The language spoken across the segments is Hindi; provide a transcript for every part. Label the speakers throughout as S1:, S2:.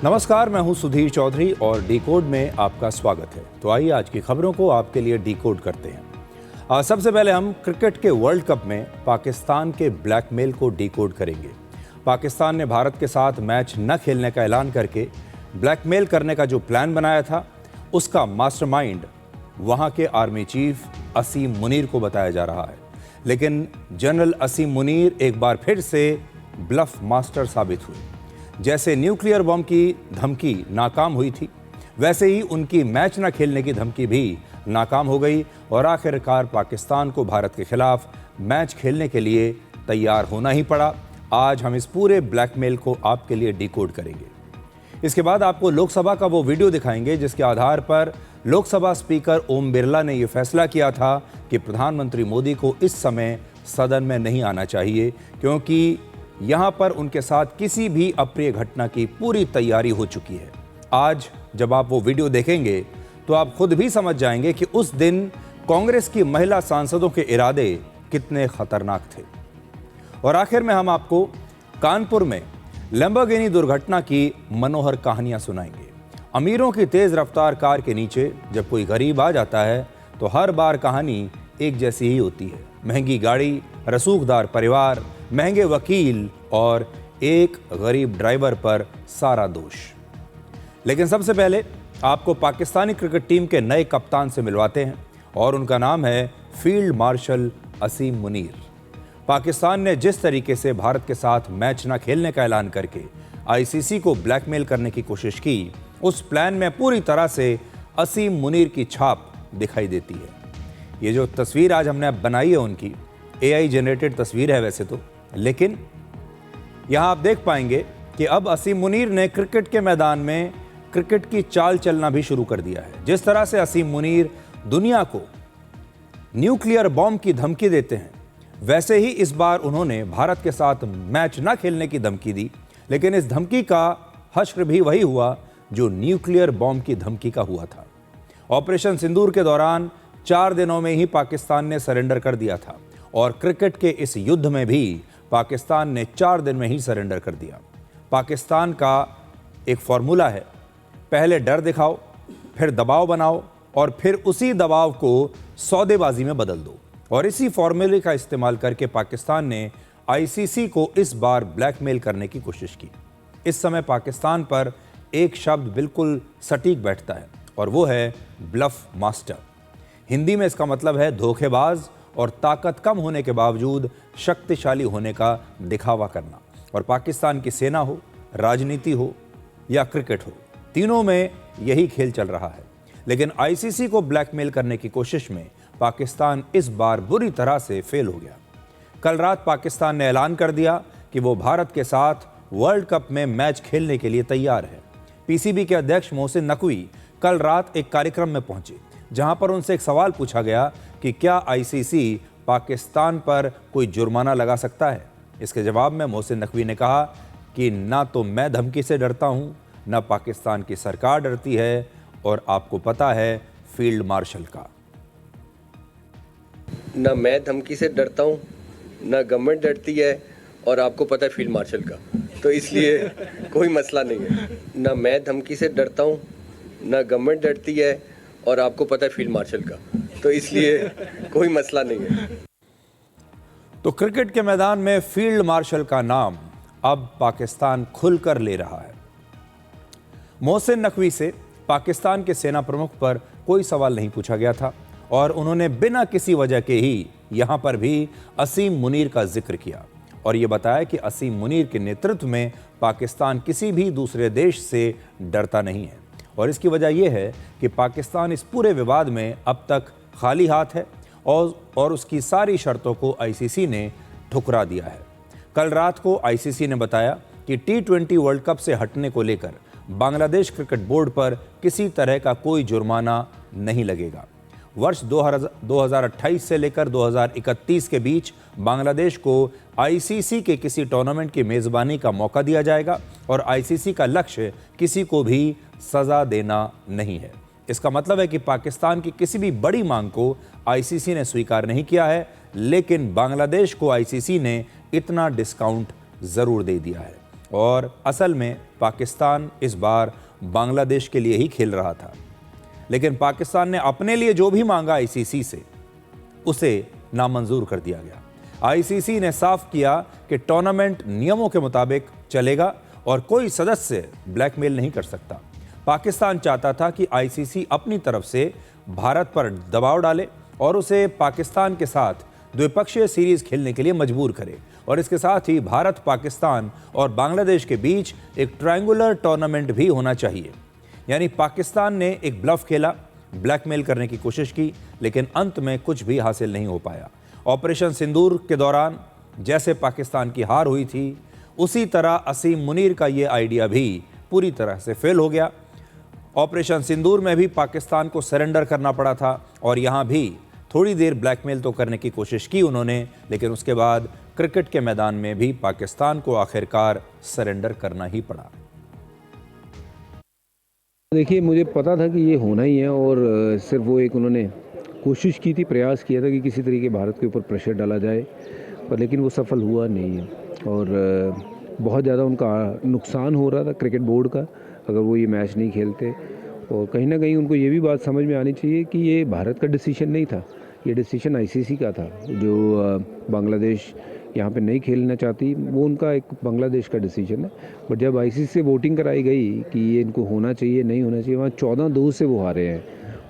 S1: नमस्कार, मैं हूं सुधीर चौधरी और डिकोड में आपका स्वागत है। तो आइए आज की खबरों को आपके लिए डिकोड करते हैं। सबसे पहले हम क्रिकेट के वर्ल्ड कप में पाकिस्तान के ब्लैकमेल को डिकोड करेंगे। पाकिस्तान ने भारत के साथ मैच न खेलने का ऐलान करके ब्लैकमेल करने का जो प्लान बनाया था, उसका मास्टरमाइंड वहां के आर्मी चीफ असीम मुनीर को बताया जा रहा है। लेकिन जनरल असीम मुनीर एक बार फिर से ब्लफ मास्टर साबित हुए। जैसे न्यूक्लियर बम की धमकी नाकाम हुई थी, वैसे ही उनकी मैच न खेलने की धमकी भी नाकाम हो गई और आखिरकार पाकिस्तान को भारत के खिलाफ मैच खेलने के लिए तैयार होना ही पड़ा। आज हम इस पूरे ब्लैकमेल को आपके लिए डिकोड करेंगे। इसके बाद आपको लोकसभा का वो वीडियो दिखाएंगे जिसके आधार पर लोकसभा स्पीकर ओम बिरला ने यह फैसला किया था कि प्रधानमंत्री मोदी को इस समय सदन में नहीं आना चाहिए, क्योंकि यहां पर उनके साथ किसी भी अप्रिय घटना की पूरी तैयारी हो चुकी है। आज जब आप वो वीडियो देखेंगे तो आप खुद भी समझ जाएंगे कि उस दिन कांग्रेस की महिला सांसदों के इरादे कितने खतरनाक थे। और आखिर में हम आपको कानपुर में लैम्बोर्गिनी दुर्घटना की मनोहर कहानियां सुनाएंगे। अमीरों की तेज रफ्तार कार के नीचे जब कोई गरीब आ जाता है तो हर बार कहानी एक जैसी ही होती है। महंगी गाड़ी, रसूखदार परिवार, महंगे वकील और एक गरीब ड्राइवर पर सारा दोष। लेकिन सबसे पहले आपको पाकिस्तानी क्रिकेट टीम के नए कप्तान से मिलवाते हैं और उनका नाम है फील्ड मार्शल असीम मुनीर। पाकिस्तान ने जिस तरीके से भारत के साथ मैच न खेलने का ऐलान करके आईसीसी को ब्लैकमेल करने की कोशिश की, उस प्लान में पूरी तरह से असीम मुनीर की छाप दिखाई देती है। ये जो तस्वीर आज हमने बनाई है उनकी एआई जनरेटेड तस्वीर है वैसे तो, लेकिन यहां आप देख पाएंगे कि अब असीम मुनीर ने क्रिकेट के मैदान में क्रिकेट की चाल चलना भी शुरू कर दिया है। जिस तरह से असीम मुनीर दुनिया को न्यूक्लियर बॉम्ब की धमकी देते हैं, वैसे ही इस बार उन्होंने भारत के साथ मैच न खेलने की धमकी दी। लेकिन इस धमकी का हश्र भी वही हुआ जो न्यूक्लियर बॉम्ब की धमकी का हुआ था। ऑपरेशन सिंदूर के दौरान 4 दिनों में ही पाकिस्तान ने सरेंडर कर दिया था और क्रिकेट के इस युद्ध में भी पाकिस्तान ने 4 दिन में ही सरेंडर कर दिया। पाकिस्तान का एक फॉर्मूला है, पहले डर दिखाओ, फिर दबाव बनाओ और फिर उसी दबाव को सौदेबाजी में बदल दो। और इसी फॉर्मूले का इस्तेमाल करके पाकिस्तान ने आईसीसी को इस बार ब्लैकमेल करने की कोशिश की। इस समय पाकिस्तान पर एक शब्द बिल्कुल सटीक बैठता है और वो है ब्लफ मास्टर। हिंदी में इसका मतलब है धोखेबाज और ताकत कम होने के बावजूद शक्तिशाली होने का दिखावा करना। और पाकिस्तान की सेना हो, राजनीति हो या क्रिकेट हो, तीनों में यही खेल चल रहा है। लेकिन आईसीसी को ब्लैकमेल करने की कोशिश में पाकिस्तान इस बार बुरी तरह से फेल हो गया। कल रात पाकिस्तान ने ऐलान कर दिया कि वो भारत के साथ वर्ल्ड कप में मैच खेलने के लिए तैयार है। पीसीबी के अध्यक्ष मोहसिन नकवी कल रात एक कार्यक्रम में पहुंचे, जहां पर उनसे एक सवाल पूछा गया कि क्या आईसीसी पाकिस्तान पर कोई जुर्माना लगा सकता है। इसके जवाब में मोहसिन नकवी ने कहा कि ना तो मैं धमकी से डरता हूं, ना पाकिस्तान की सरकार डरती है, और आपको पता है फील्ड मार्शल का।
S2: ना मैं धमकी से डरता हूं, ना गवर्नमेंट डरती है, और आपको पता है फील्ड मार्शल का, तो इसलिए कोई मसला नहीं है। ना मैं धमकी से डरता हूं, ना गवर्नमेंट डरती है, और आपको पता है फील्ड मार्शल का, तो इसलिए कोई मसला नहीं है।
S1: तो क्रिकेट के मैदान में फील्ड मार्शल का नाम अब पाकिस्तान खुलकर ले रहा है। मोहसिन नकवी से पाकिस्तान के सेना प्रमुख पर कोई सवाल नहीं पूछा गया था और उन्होंने बिना किसी वजह के ही यहां पर भी असीम मुनीर का जिक्र किया और यह बताया कि असीम मुनीर के नेतृत्व में पाकिस्तान किसी भी दूसरे देश से डरता नहीं है। और इसकी वजह यह है कि पाकिस्तान इस पूरे विवाद में अब तक खाली हाथ है और उसकी सारी शर्तों को आईसीसी ने ठुकरा दिया है। कल रात को आईसीसी ने बताया कि T20 वर्ल्ड कप से हटने को लेकर बांग्लादेश क्रिकेट बोर्ड पर किसी तरह का कोई जुर्माना नहीं लगेगा। वर्ष 2028 से लेकर 2031 के बीच बांग्लादेश को आईसीसी के किसी टूर्नामेंट की मेज़बानी का मौका दिया जाएगा और आईसीसी का लक्ष्य किसी को भी सज़ा देना नहीं है। इसका मतलब है कि पाकिस्तान की किसी भी बड़ी मांग को आईसीसी ने स्वीकार नहीं किया है, लेकिन बांग्लादेश को आईसीसी ने इतना डिस्काउंट ज़रूर दे दिया है। और असल में पाकिस्तान इस बार बांग्लादेश के लिए ही खेल रहा था। लेकिन पाकिस्तान ने अपने लिए जो भी मांगा आईसीसी से, उसे नामंजूर कर दिया गया। आईसीसी ने साफ किया कि टूर्नामेंट नियमों के मुताबिक चलेगा और कोई सदस्य ब्लैकमेल नहीं कर सकता। पाकिस्तान चाहता था कि आईसीसी अपनी तरफ से भारत पर दबाव डाले और उसे पाकिस्तान के साथ द्विपक्षीय सीरीज खेलने के लिए मजबूर करे, और इसके साथ ही भारत, पाकिस्तान और बांग्लादेश के बीच एक ट्रायंगुलर टूर्नामेंट भी होना चाहिए। यानी पाकिस्तान ने एक ब्लफ खेला, ब्लैकमेल करने की कोशिश की, लेकिन अंत में कुछ भी हासिल नहीं हो पाया। ऑपरेशन सिंदूर के दौरान जैसे पाकिस्तान की हार हुई थी, उसी तरह असीम मुनीर का ये आइडिया भी पूरी तरह से फेल हो गया। ऑपरेशन सिंदूर में भी पाकिस्तान को सरेंडर करना पड़ा था और यहाँ भी थोड़ी देर ब्लैकमेल तो करने की कोशिश की उन्होंने, लेकिन उसके बाद क्रिकेट के मैदान में भी पाकिस्तान को आखिरकार सरेंडर करना ही पड़ा।
S3: देखिए, मुझे पता था कि ये होना ही है और सिर्फ वो एक उन्होंने कोशिश की थी, प्रयास किया था कि किसी तरीके भारत के ऊपर प्रेशर डाला जाए, पर लेकिन वो सफल हुआ नहीं है और बहुत ज़्यादा उनका नुकसान हो रहा था क्रिकेट बोर्ड का अगर वो ये मैच नहीं खेलते। और कहीं ना कहीं उनको ये भी बात समझ में आनी चाहिए कि ये भारत का डिसीजन नहीं था, ये डिसीजन आईसीसी का था। जो बांग्लादेश यहाँ पे नहीं खेलना चाहती, वो उनका एक बांग्लादेश का डिसीजन है। बट जब आईसीसी से वोटिंग कराई गई कि ये इनको होना चाहिए, नहीं होना चाहिए, वहाँ 14-2 से वो हारे हैं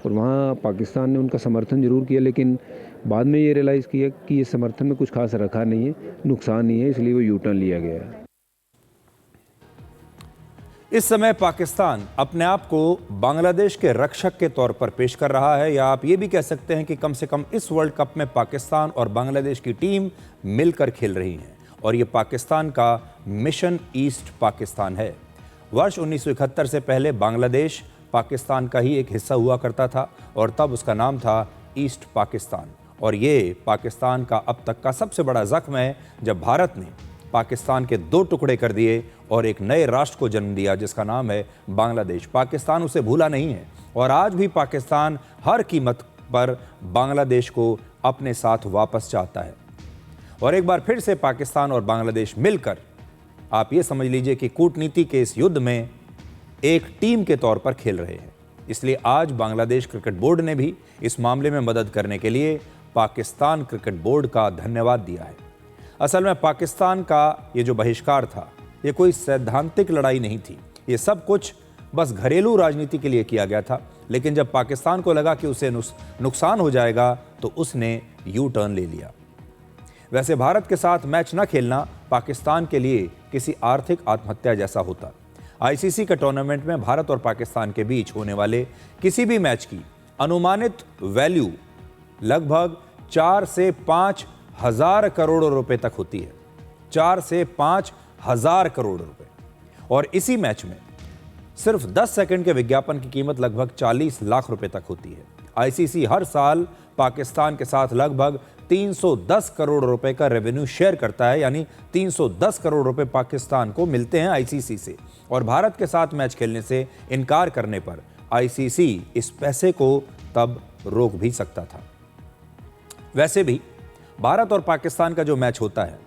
S3: और वहाँ पाकिस्तान ने उनका समर्थन जरूर किया, लेकिन बाद में ये रियलाइज़ किया कि ये समर्थन में कुछ खास रखा नहीं है, नुकसान नहीं है, इसलिए वो यू टर्न लिया गया है।
S1: इस समय पाकिस्तान अपने आप को बांग्लादेश के रक्षक के तौर पर पेश कर रहा है, या आप ये भी कह सकते हैं कि कम से कम इस वर्ल्ड कप में पाकिस्तान और बांग्लादेश की टीम मिलकर खेल रही हैं और ये पाकिस्तान का मिशन ईस्ट पाकिस्तान है। वर्ष 1971 से पहले बांग्लादेश पाकिस्तान का ही एक हिस्सा हुआ करता था और तब उसका नाम था ईस्ट पाकिस्तान, और ये पाकिस्तान का अब तक का सबसे बड़ा जख्म है जब भारत ने पाकिस्तान के 2 टुकड़े कर दिए और एक नए राष्ट्र को जन्म दिया जिसका नाम है बांग्लादेश। पाकिस्तान उसे भूला नहीं है और आज भी पाकिस्तान हर कीमत पर बांग्लादेश को अपने साथ वापस चाहता है। और एक बार फिर से पाकिस्तान और बांग्लादेश मिलकर, आप ये समझ लीजिए कि कूटनीति के इस युद्ध में एक टीम के तौर पर खेल रहे हैं। इसलिए आज बांग्लादेश क्रिकेट बोर्ड ने भी इस मामले में मदद करने के लिए पाकिस्तान क्रिकेट बोर्ड का धन्यवाद दिया है। असल में पाकिस्तान का ये जो बहिष्कार था, ये कोई सैद्धांतिक लड़ाई नहीं थी, ये सब कुछ बस घरेलू राजनीति के लिए किया गया था। लेकिन जब पाकिस्तान को लगा कि उसे नुकसान हो जाएगा तो उसने यू टर्न ले लिया। वैसे भारत के साथ मैच न खेलना पाकिस्तान के लिए किसी आर्थिक आत्महत्या जैसा होता। आईसीसी के टूर्नामेंट में भारत और पाकिस्तान के बीच होने वाले किसी भी मैच की अनुमानित वैल्यू लगभग 4 से 5 हजार करोड़ रुपए तक होती है। 4 से 5 हजार करोड़ रुपए। और इसी मैच में सिर्फ 10 सेकंड के विज्ञापन की कीमत लगभग 40 लाख रुपए तक होती है। आईसीसी हर साल पाकिस्तान के साथ लगभग 310 करोड़ रुपए का रेवेन्यू शेयर करता है, यानी 310 करोड़ रुपए पाकिस्तान को मिलते हैं आईसीसी से। और भारत के साथ मैच खेलने से इनकार करने पर आईसीसी इस पैसे को तब रोक भी सकता था। वैसे भी भारत और पाकिस्तान का जो मैच होता है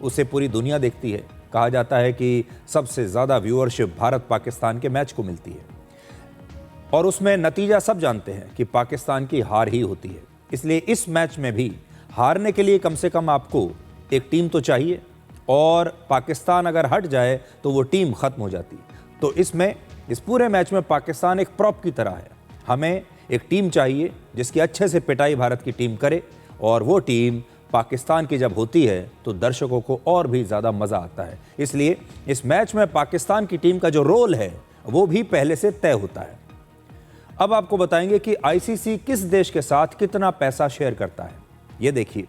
S1: उसे पूरी दुनिया देखती है। कहा जाता है कि सबसे ज़्यादा व्यूअरशिप भारत पाकिस्तान के मैच को मिलती है और उसमें नतीजा सब जानते हैं कि पाकिस्तान की हार ही होती है। इसलिए इस मैच में भी हारने के लिए कम से कम आपको एक टीम तो चाहिए, और पाकिस्तान अगर हट जाए तो वो टीम ख़त्म हो जाती है। तो इस पूरे मैच में पाकिस्तान एक प्रॉप की तरह है। हमें एक टीम चाहिए जिसकी अच्छे से पिटाई भारत की टीम करे, और वो टीम पाकिस्तान की जब होती है तो दर्शकों को और भी ज़्यादा मज़ा आता है। इसलिए इस मैच में पाकिस्तान की टीम का जो रोल है वो भी पहले से तय होता है। अब आपको बताएंगे कि आईसीसी किस देश के साथ कितना पैसा शेयर करता है। ये देखिए,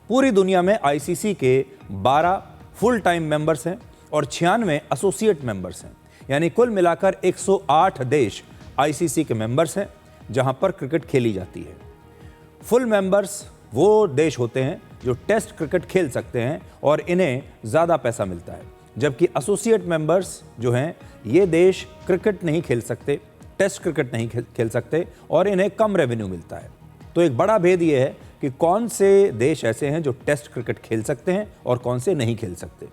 S1: पूरी दुनिया में आईसीसी के 12 फुल टाइम मेंबर्स हैं और 96 एसोसिएट मेंबर्स हैं, यानी कुल मिलाकर 108 देश आईसीसी के मेंबर्स हैं जहां पर क्रिकेट खेली जाती है। फुल मेंबर्स वो देश होते हैं जो टेस्ट क्रिकेट खेल सकते हैं और इन्हें ज़्यादा पैसा मिलता है, जबकि एसोसिएट मेंबर्स जो हैं ये देश क्रिकेट नहीं खेल सकते, टेस्ट क्रिकेट नहीं खेल सकते और इन्हें कम रेवेन्यू मिलता है। तो एक बड़ा भेद ये है कि कौन से देश ऐसे हैं जो टेस्ट क्रिकेट खेल सकते हैं और कौन से नहीं खेल सकते।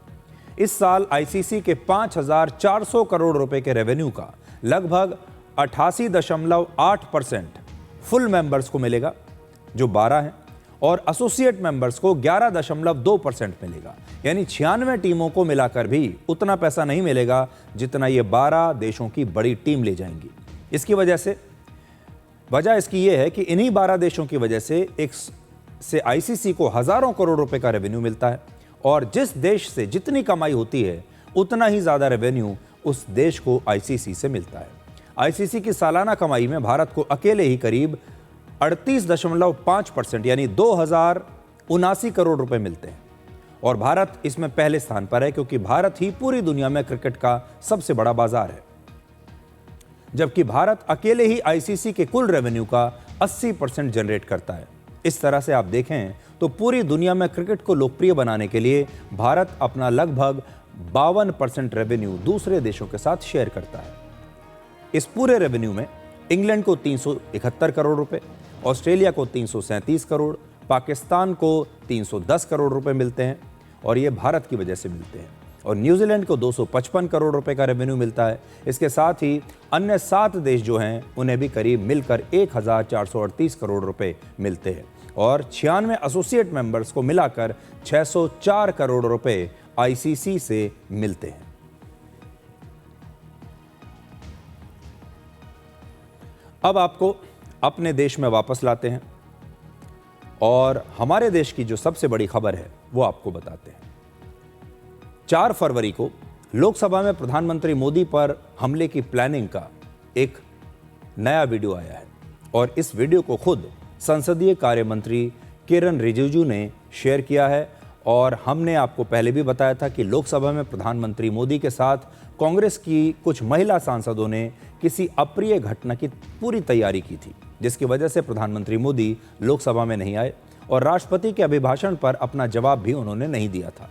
S1: इस साल आईसीसी के 5,400 करोड़ रुपए के रेवेन्यू का लगभग 88.8% फुल मेंबर्स को मिलेगा, जो 12 हैं, और एसोसिएट मेंबर्स को 11.2% मिलेगा। यानी 96 टीमों को मिलाकर भी उतना पैसा नहीं मिलेगा जितना ये 12 देशों की बड़ी टीम ले जाएंगी। इसकी वजह इसकी ये है कि इन्हीं 12 देशों की वजह से आईसीसी को हजारों करोड़ रुपए का रेवेन्यू मिलता है, और जिस देश से जितनी कमाई होती है उतना ही ज्यादा रेवेन्यू उस देश को आईसीसी से मिलता है। आईसीसी की सालाना कमाई में भारत को अकेले ही करीब 38.5% यानी 2,079 करोड़ रुपए मिलते हैं, और भारत इसमें पहले स्थान पर है क्योंकि भारत ही पूरी दुनिया में क्रिकेट का सबसे बड़ा बाजार है, जबकि भारत अकेले ही आईसीसी के कुल रेवेन्यू का 80% जनरेट करता है। इस तरह से आप देखें तो पूरी दुनिया में क्रिकेट को लोकप्रिय बनाने के लिए भारत अपना लगभग 52% रेवेन्यू दूसरे देशों के साथ शेयर करता है। इस पूरे रेवेन्यू में इंग्लैंड को 371 करोड़ रुपए, ऑस्ट्रेलिया को 337 करोड़, पाकिस्तान को 310 करोड़ रुपए मिलते हैं, और ये भारत की वजह से मिलते हैं, और न्यूजीलैंड को 255 करोड़ रुपए का रेवेन्यू मिलता है। इसके साथ ही अन्य 7 देश जो हैं उन्हें भी करीब मिलकर 1,438 करोड़ रुपए मिलते हैं, और 96 एसोसिएट मेंबर्स को मिलाकर 604 करोड़ रुपए आईसीसी से मिलते हैं। अब आपको अपने देश में वापस लाते हैं और हमारे देश की जो सबसे बड़ी खबर है वो आपको बताते हैं। 4 फरवरी को लोकसभा में प्रधानमंत्री मोदी पर हमले की प्लानिंग का एक नया वीडियो आया है, और इस वीडियो को खुद संसदीय कार्य मंत्री किरण रिजिजू ने शेयर किया है। और हमने आपको पहले भी बताया था कि लोकसभा में प्रधानमंत्री मोदी के साथ कांग्रेस की कुछ महिला सांसदों ने किसी अप्रिय घटना की पूरी तैयारी की थी, जिसकी वजह से प्रधानमंत्री मोदी लोकसभा में नहीं आए और राष्ट्रपति के अभिभाषण पर अपना जवाब भी उन्होंने नहीं दिया था।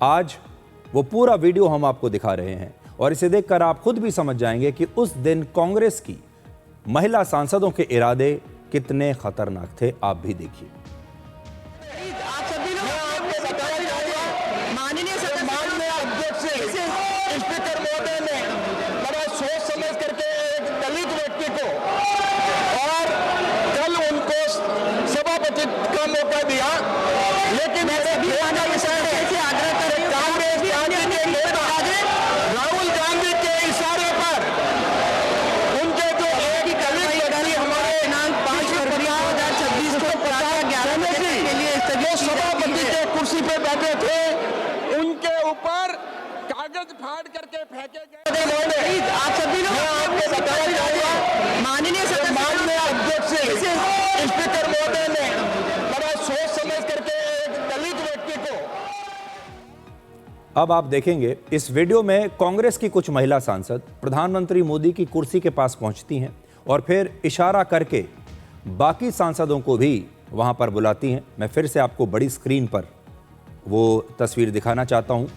S1: आज वो पूरा वीडियो हम आपको दिखा रहे हैं, और इसे देखकर आप खुद भी समझ जाएंगे कि उस दिन कांग्रेस की महिला सांसदों के इरादे कितने खतरनाक थे। आप भी देखिए।
S4: फाड़ करके फेंके गए। आप सभी लोग माननीय अध्यक्ष स्पीकर महोदय ने बड़ा सोच समझ करके एक दलित व्यक्ति को।
S1: अब आप देखेंगे इस वीडियो में कांग्रेस की कुछ महिला सांसद प्रधानमंत्री मोदी की कुर्सी के पास पहुंचती हैं और फिर इशारा करके बाकी सांसदों को भी वहां पर बुलाती हैं। मैं फिर से आपको बड़ी स्क्रीन पर वो तस्वीर दिखाना चाहता हूं।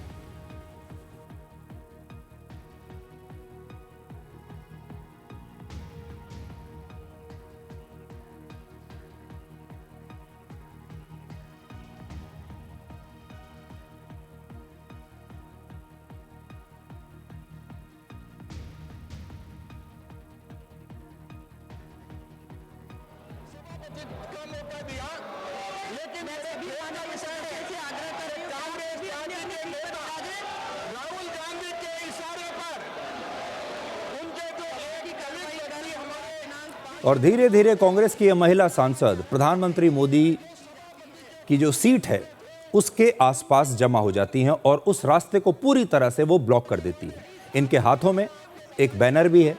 S1: और धीरे धीरे कांग्रेस की यह महिला सांसद प्रधानमंत्री मोदी की जो सीट है उसके आसपास जमा हो जाती हैं और उस रास्ते को पूरी तरह से वो ब्लॉक कर देती है। इनके हाथों में एक बैनर भी है,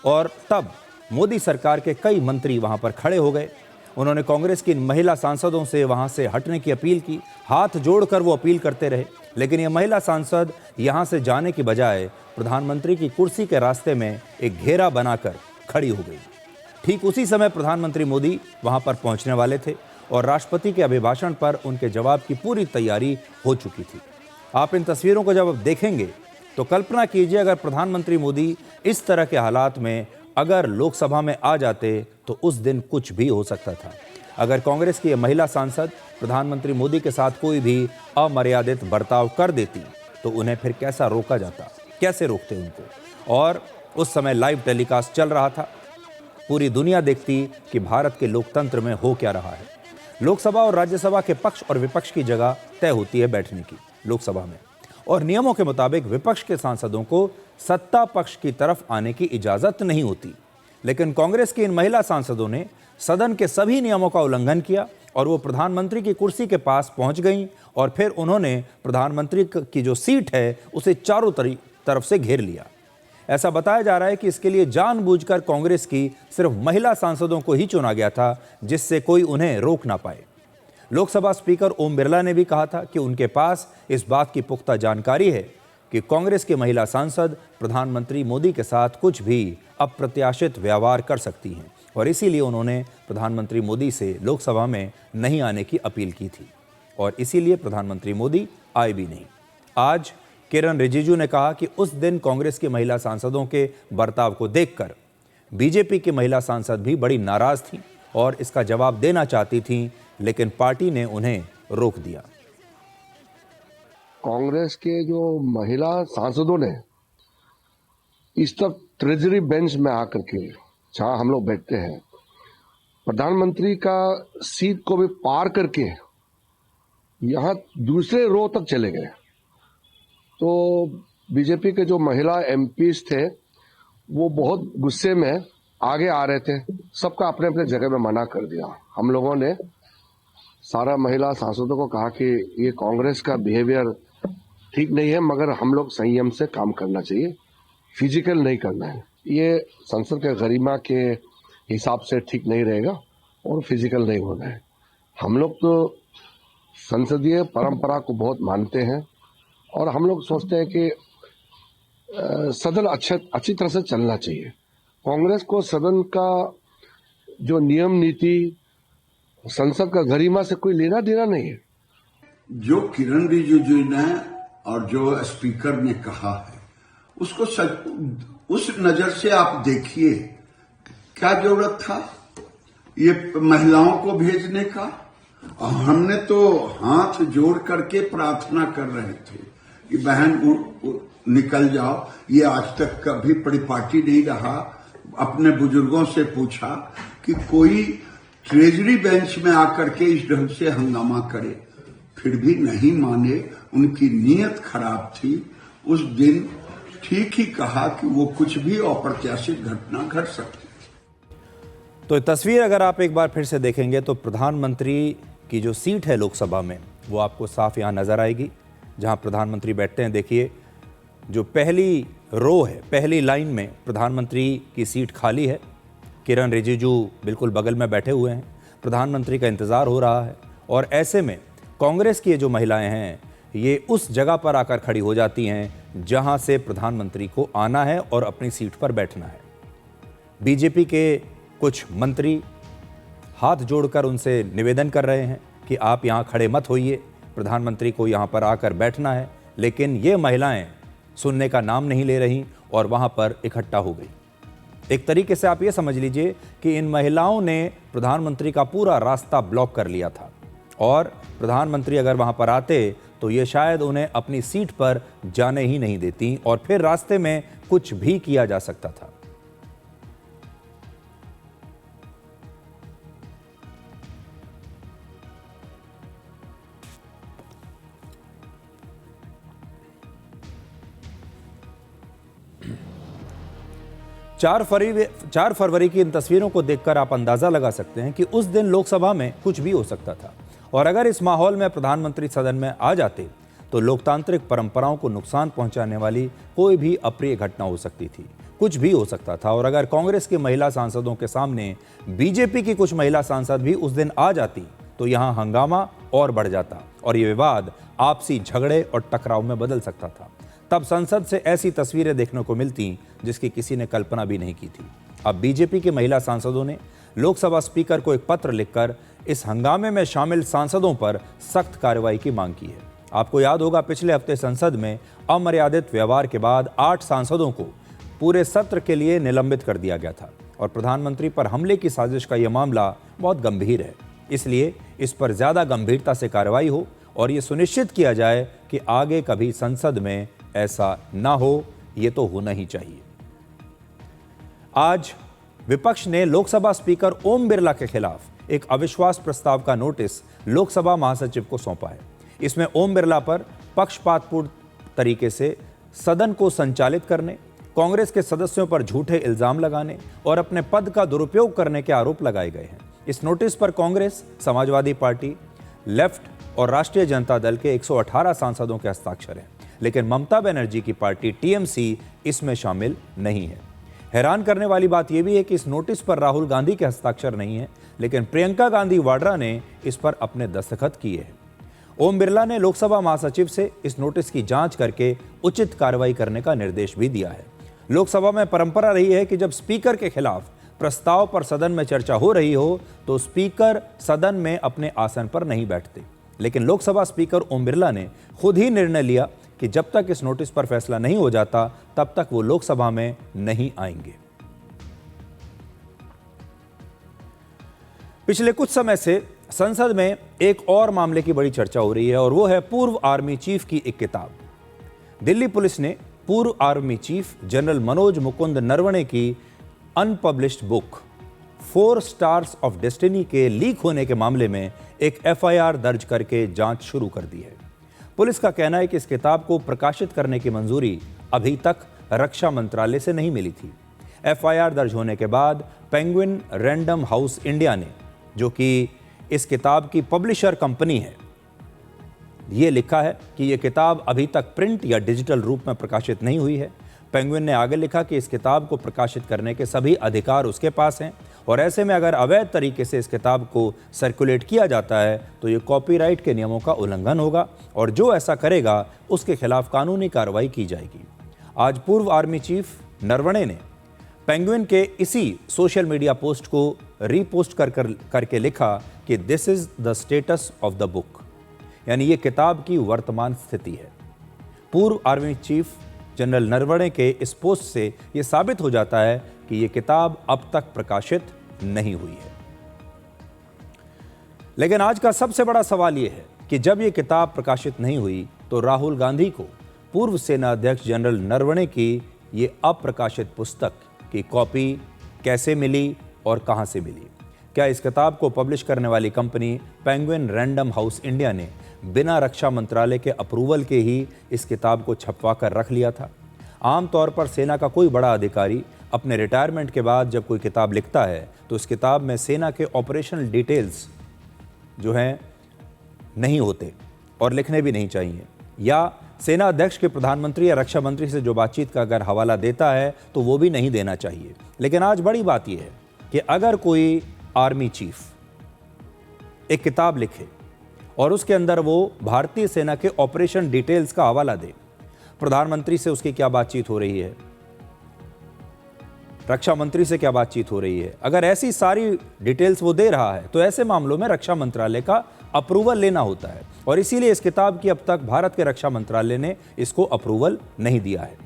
S1: और तब मोदी सरकार के कई मंत्री वहां पर खड़े हो गए। उन्होंने कांग्रेस की महिला सांसदों से वहां से हटने की अपील की, हाथ जोड़कर वो अपील करते रहे, लेकिन ये महिला सांसद यहां से जाने की बजाय प्रधानमंत्री की कुर्सी के रास्ते में एक घेरा बनाकर खड़ी हो गई। ठीक उसी समय प्रधानमंत्री मोदी वहां पर पहुंचने वाले थे और राष्ट्रपति के अभिभाषण पर उनके जवाब की पूरी तैयारी हो चुकी थी। आप इन तस्वीरों को जब देखेंगे तो कल्पना कीजिए अगर प्रधानमंत्री मोदी इस तरह के हालात में अगर लोकसभा में आ जाते तो उस दिन कुछ भी हो सकता था। अगर कांग्रेस की महिला सांसद प्रधानमंत्री मोदी के साथ कोई भी अमर्यादित बर्ताव कर देती तो उन्हें फिर कैसा रोका जाता, कैसे रोकते उनको। और उस समय लाइव टेलीकास्ट चल रहा था, पूरी दुनिया देखती कि भारत के लोकतंत्र में हो क्या रहा है। लोकसभा और राज्यसभा के पक्ष और विपक्ष की जगह तय होती है बैठने की लोकसभा में, और नियमों के मुताबिक विपक्ष के सांसदों को सत्ता पक्ष की तरफ आने की इजाजत नहीं होती। लेकिन कांग्रेस की इन महिला सांसदों ने सदन के सभी नियमों का उल्लंघन किया और वो प्रधानमंत्री की कुर्सी के पास पहुंच गईं और फिर उन्होंने प्रधानमंत्री की जो सीट है उसे चारों तरफ से घेर लिया। ऐसा बताया जा रहा है कि इसके लिए जानबूझकर कांग्रेस की सिर्फ महिला सांसदों को ही चुना गया था, जिससे कोई उन्हें रोक ना पाए। लोकसभा स्पीकर ओम बिरला ने भी कहा था कि उनके पास इस बात की पुख्ता जानकारी है कि कांग्रेस की महिला सांसद प्रधानमंत्री मोदी के साथ कुछ भी अप्रत्याशित व्यवहार कर सकती हैं, और इसीलिए उन्होंने प्रधानमंत्री मोदी से लोकसभा में नहीं आने की अपील की थी, और इसीलिए प्रधानमंत्री मोदी आए भी नहीं। आज किरण रिजिजू ने कहा कि उस दिन कांग्रेस की महिला सांसदों के बर्ताव को देखकर बीजेपी की महिला सांसद भी बड़ी नाराज थीं और इसका जवाब देना चाहती थीं, लेकिन पार्टी ने उन्हें रोक दिया।
S5: कांग्रेस के जो महिला सांसदों ने इस तक ट्रेजरी बेंच में आकर के, जहां हम लोग बैठते हैं, प्रधानमंत्री का सीट को भी पार करके यहां दूसरे रो तक चले गए। तो बीजेपी के जो महिला एमपीज थे वो बहुत गुस्से में आगे आ रहे थे, सबका अपने अपने जगह में मना कर दिया। हम लोगों ने सारा महिला सांसदों को कहा कि ये कांग्रेस का बिहेवियर ठीक नहीं है, मगर हम लोग संयम से काम करना चाहिए, फिजिकल नहीं करना है। ये संसद के गरिमा के हिसाब से ठीक नहीं रहेगा और फिजिकल नहीं होना है। हम लोग तो संसदीय परंपरा को बहुत मानते हैं और हम लोग सोचते हैं कि सदन अच्छी तरह से चलना चाहिए। कांग्रेस को सदन का जो नियम नीति, संसद का गरिमा से कोई लेना देना नहीं है।
S6: जो किरण रिजिजू ने और जो स्पीकर ने कहा है उसको उस नजर से आप देखिए, क्या जरूरत था ये महिलाओं को भेजने का। हमने तो हाथ जोड़ करके प्रार्थना कर रहे थे कि बहन निकल जाओ, ये आज तक कभी परिपाटी नहीं रहा। अपने बुजुर्गों से पूछा कि कोई ट्रेजरी बेंच में आकर के इस ढंग से हंगामा करे, फिर भी नहीं माने। उनकी नीयत खराब थी। उस दिन ठीक ही कहा कि वो कुछ भी अप्रत्याशित घटना घट सकती।
S1: तो तस्वीर अगर आप एक बार फिर से देखेंगे तो प्रधानमंत्री की जो सीट है लोकसभा में वो आपको साफ यहाँ नजर आएगी, जहाँ प्रधानमंत्री बैठते हैं। देखिए, जो पहली रो है, पहली लाइन में प्रधानमंत्री की सीट खाली है। किरण रिजिजू बिल्कुल बगल में बैठे हुए हैं, प्रधानमंत्री का इंतज़ार हो रहा है। और ऐसे में कांग्रेस की ये जो महिलाएं हैं ये उस जगह पर आकर खड़ी हो जाती हैं जहां से प्रधानमंत्री को आना है और अपनी सीट पर बैठना है। बीजेपी के कुछ मंत्री हाथ जोड़कर उनसे निवेदन कर रहे हैं कि आप यहां खड़े मत होइए, प्रधानमंत्री को यहां पर आकर बैठना है, लेकिन ये महिलाएं सुनने का नाम नहीं ले रहीं और वहां पर इकट्ठा हो गई। एक तरीके से आप ये समझ लीजिए कि इन महिलाओं ने प्रधानमंत्री का पूरा रास्ता ब्लॉक कर लिया था, और प्रधानमंत्री अगर वहां पर आते तो ये शायद उन्हें अपनी सीट पर जाने ही नहीं देती और फिर रास्ते में कुछ भी किया जा सकता था। चार फरवरी की इन तस्वीरों को देखकर आप अंदाजा लगा सकते हैं कि उस दिन लोकसभा में कुछ भी हो सकता था, और अगर इस माहौल में प्रधानमंत्री सदन में आ जाते तो लोकतांत्रिक परंपराओं को नुकसान पहुंचाने वाली कोई भी अप्रिय घटना हो सकती थी, कुछ भी हो सकता था। और अगर कांग्रेस की महिला सांसदों के सामने बीजेपी की कुछ महिला सांसद भी उस दिन आ जाती तो यहां हंगामा और बढ़ जाता और ये विवाद आपसी झगड़े और टकराव में बदल सकता था। तब संसद से ऐसी तस्वीरें देखने को मिलती जिसकी किसी ने कल्पना भी नहीं की थी। अब बीजेपी की महिला सांसदों ने लोकसभा स्पीकर को एक पत्र लिखकर इस हंगामे में शामिल सांसदों पर सख्त कार्रवाई की मांग की है। आपको याद होगा, पिछले हफ्ते संसद में अमर्यादित व्यवहार के बाद 8 सांसदों को पूरे सत्र के लिए निलंबित कर दिया गया था, और प्रधानमंत्री पर हमले की साजिश का यह मामला बहुत गंभीर है। इसलिए इस पर ज्यादा गंभीरता से कार्रवाई हो और ये सुनिश्चित किया जाए कि आगे कभी संसद में ऐसा ना हो, ये तो होना ही चाहिए। आज विपक्ष ने लोकसभा स्पीकर ओम बिरला के खिलाफ एक अविश्वास प्रस्ताव का नोटिस लोकसभा महासचिव को सौंपा है। इसमें ओम बिरला पर पक्षपातपूर्ण तरीके से सदन को संचालित करने, कांग्रेस के सदस्यों पर झूठे इल्जाम लगाने और अपने पद का दुरुपयोग करने के आरोप लगाए गए हैं। इस नोटिस पर कांग्रेस, समाजवादी पार्टी, लेफ्ट और राष्ट्रीय जनता दल के 118 सांसदों के हस्ताक्षर हैं, लेकिन ममता बनर्जी की पार्टी टीएमसी इसमें शामिल नहीं है। हैरान करने वाली बात यह भी है कि इस नोटिस पर राहुल गांधी के हस्ताक्षर नहीं है, लेकिन प्रियंका गांधी वाड्रा ने इस पर अपने दस्तखत किए हैं। ओम बिरला ने लोकसभा महासचिव से इस नोटिस की जांच करके उचित कार्रवाई करने का निर्देश भी दिया है। लोकसभा में परंपरा रही है कि जब स्पीकर के खिलाफ प्रस्ताव पर सदन में चर्चा हो रही हो तो स्पीकर सदन में अपने आसन पर नहीं बैठते, लेकिन लोकसभा स्पीकर ओम बिरला ने खुद ही निर्णय लिया कि जब तक इस नोटिस पर फैसला नहीं हो जाता तब तक वो लोकसभा में नहीं आएंगे। पिछले कुछ समय से संसद में एक और मामले की बड़ी चर्चा हो रही है और वो है पूर्व आर्मी चीफ की एक किताब। दिल्ली पुलिस ने पूर्व army chief general Manoj Mukund Naravane की unpublished book 4 stars of destiny के लीक होने के मामले में एक एफआईआर दर्ज करके जांच शुरू कर दी है। पुलिस का कहना है कि इस किताब को प्रकाशित करने की मंजूरी अभी तक रक्षा मंत्रालय से नहीं मिली थी। एफआईआर दर्ज होने के बाद पेंगुइन रैंडम हाउस इंडिया ने, जो कि इस किताब की पब्लिशर कंपनी है, ये लिखा है कि यह किताब अभी तक प्रिंट या डिजिटल रूप में प्रकाशित नहीं हुई है। पेंगुइन ने आगे लिखा कि इस किताब को प्रकाशित करने के सभी अधिकार उसके पास हैं और ऐसे में अगर अवैध तरीके से इस किताब को सर्कुलेट किया जाता है तो ये कॉपीराइट के नियमों का उल्लंघन होगा और जो ऐसा करेगा उसके खिलाफ कानूनी कार्रवाई की जाएगी। आज पूर्व आर्मी चीफ नरवणे ने पेंगुइन के इसी सोशल मीडिया पोस्ट को रीपोस्ट करके लिखा कि this is the status of the book, यानी ये किताब की वर्तमान स्थिति है। पूर्व आर्मी चीफ जनरल नरवणे के इस पोस्ट से यह साबित हो जाता है कि यह किताब अब तक प्रकाशित नहीं हुई है। लेकिन आज का सबसे बड़ा सवाल यह है कि जब यह किताब प्रकाशित नहीं हुई तो राहुल गांधी को पूर्व सेना अध्यक्ष जनरल नरवणे की ये अप्रकाशित पुस्तक की कॉपी कैसे मिली और कहां से मिली? क्या इस किताब को पब्लिश करने वाली company penguin random house India ने बिना रक्षा मंत्रालय के अप्रूवल के ही इस किताब को छपवा कर रख लिया था? आमतौर पर सेना का कोई बड़ा अधिकारी अपने रिटायरमेंट के बाद जब कोई किताब लिखता है तो इस किताब में सेना के ऑपरेशनल डिटेल्स जो हैं नहीं होते और लिखने भी नहीं चाहिए, या सेना अध्यक्ष के प्रधानमंत्री या रक्षा मंत्री से जो बातचीत का अगर हवाला देता है तो वो भी नहीं देना चाहिए। लेकिन आज बड़ी बात यह है कि अगर कोई आर्मी चीफ एक किताब लिखे और उसके अंदर वो भारतीय सेना के ऑपरेशन डिटेल्स का हवाला दे, प्रधानमंत्री से उसकी क्या बातचीत हो रही है, रक्षा मंत्री से क्या बातचीत हो रही है, अगर ऐसी सारी डिटेल्स वो दे रहा है तो ऐसे मामलों में रक्षा मंत्रालय का अप्रूवल लेना होता है और इसीलिए इस किताब की अब तक भारत के रक्षा मंत्रालय ने इसको अप्रूवल नहीं दिया है।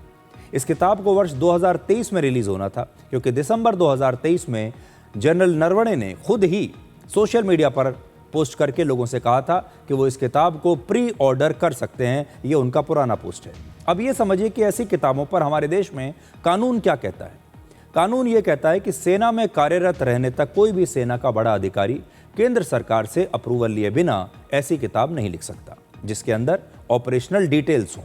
S1: इस किताब को वर्ष 2023 में रिलीज होना था क्योंकि दिसंबर 2023 में जनरल नरवणे ने खुद ही सोशल मीडिया पर पोस्ट करके लोगों से कहा था कि वो इस किताब को प्री ऑर्डर कर सकते हैं। ये उनका पुराना पोस्ट है। अब ये समझिए कि ऐसी किताबों पर हमारे देश में कानून क्या कहता है। कानून ये कहता है कि सेना में कार्यरत रहने तक कोई भी सेना का बड़ा अधिकारी केंद्र सरकार से अप्रूवल लिए बिना ऐसी किताब नहीं लिख सकता जिसके अंदर ऑपरेशनल डिटेल्स हों।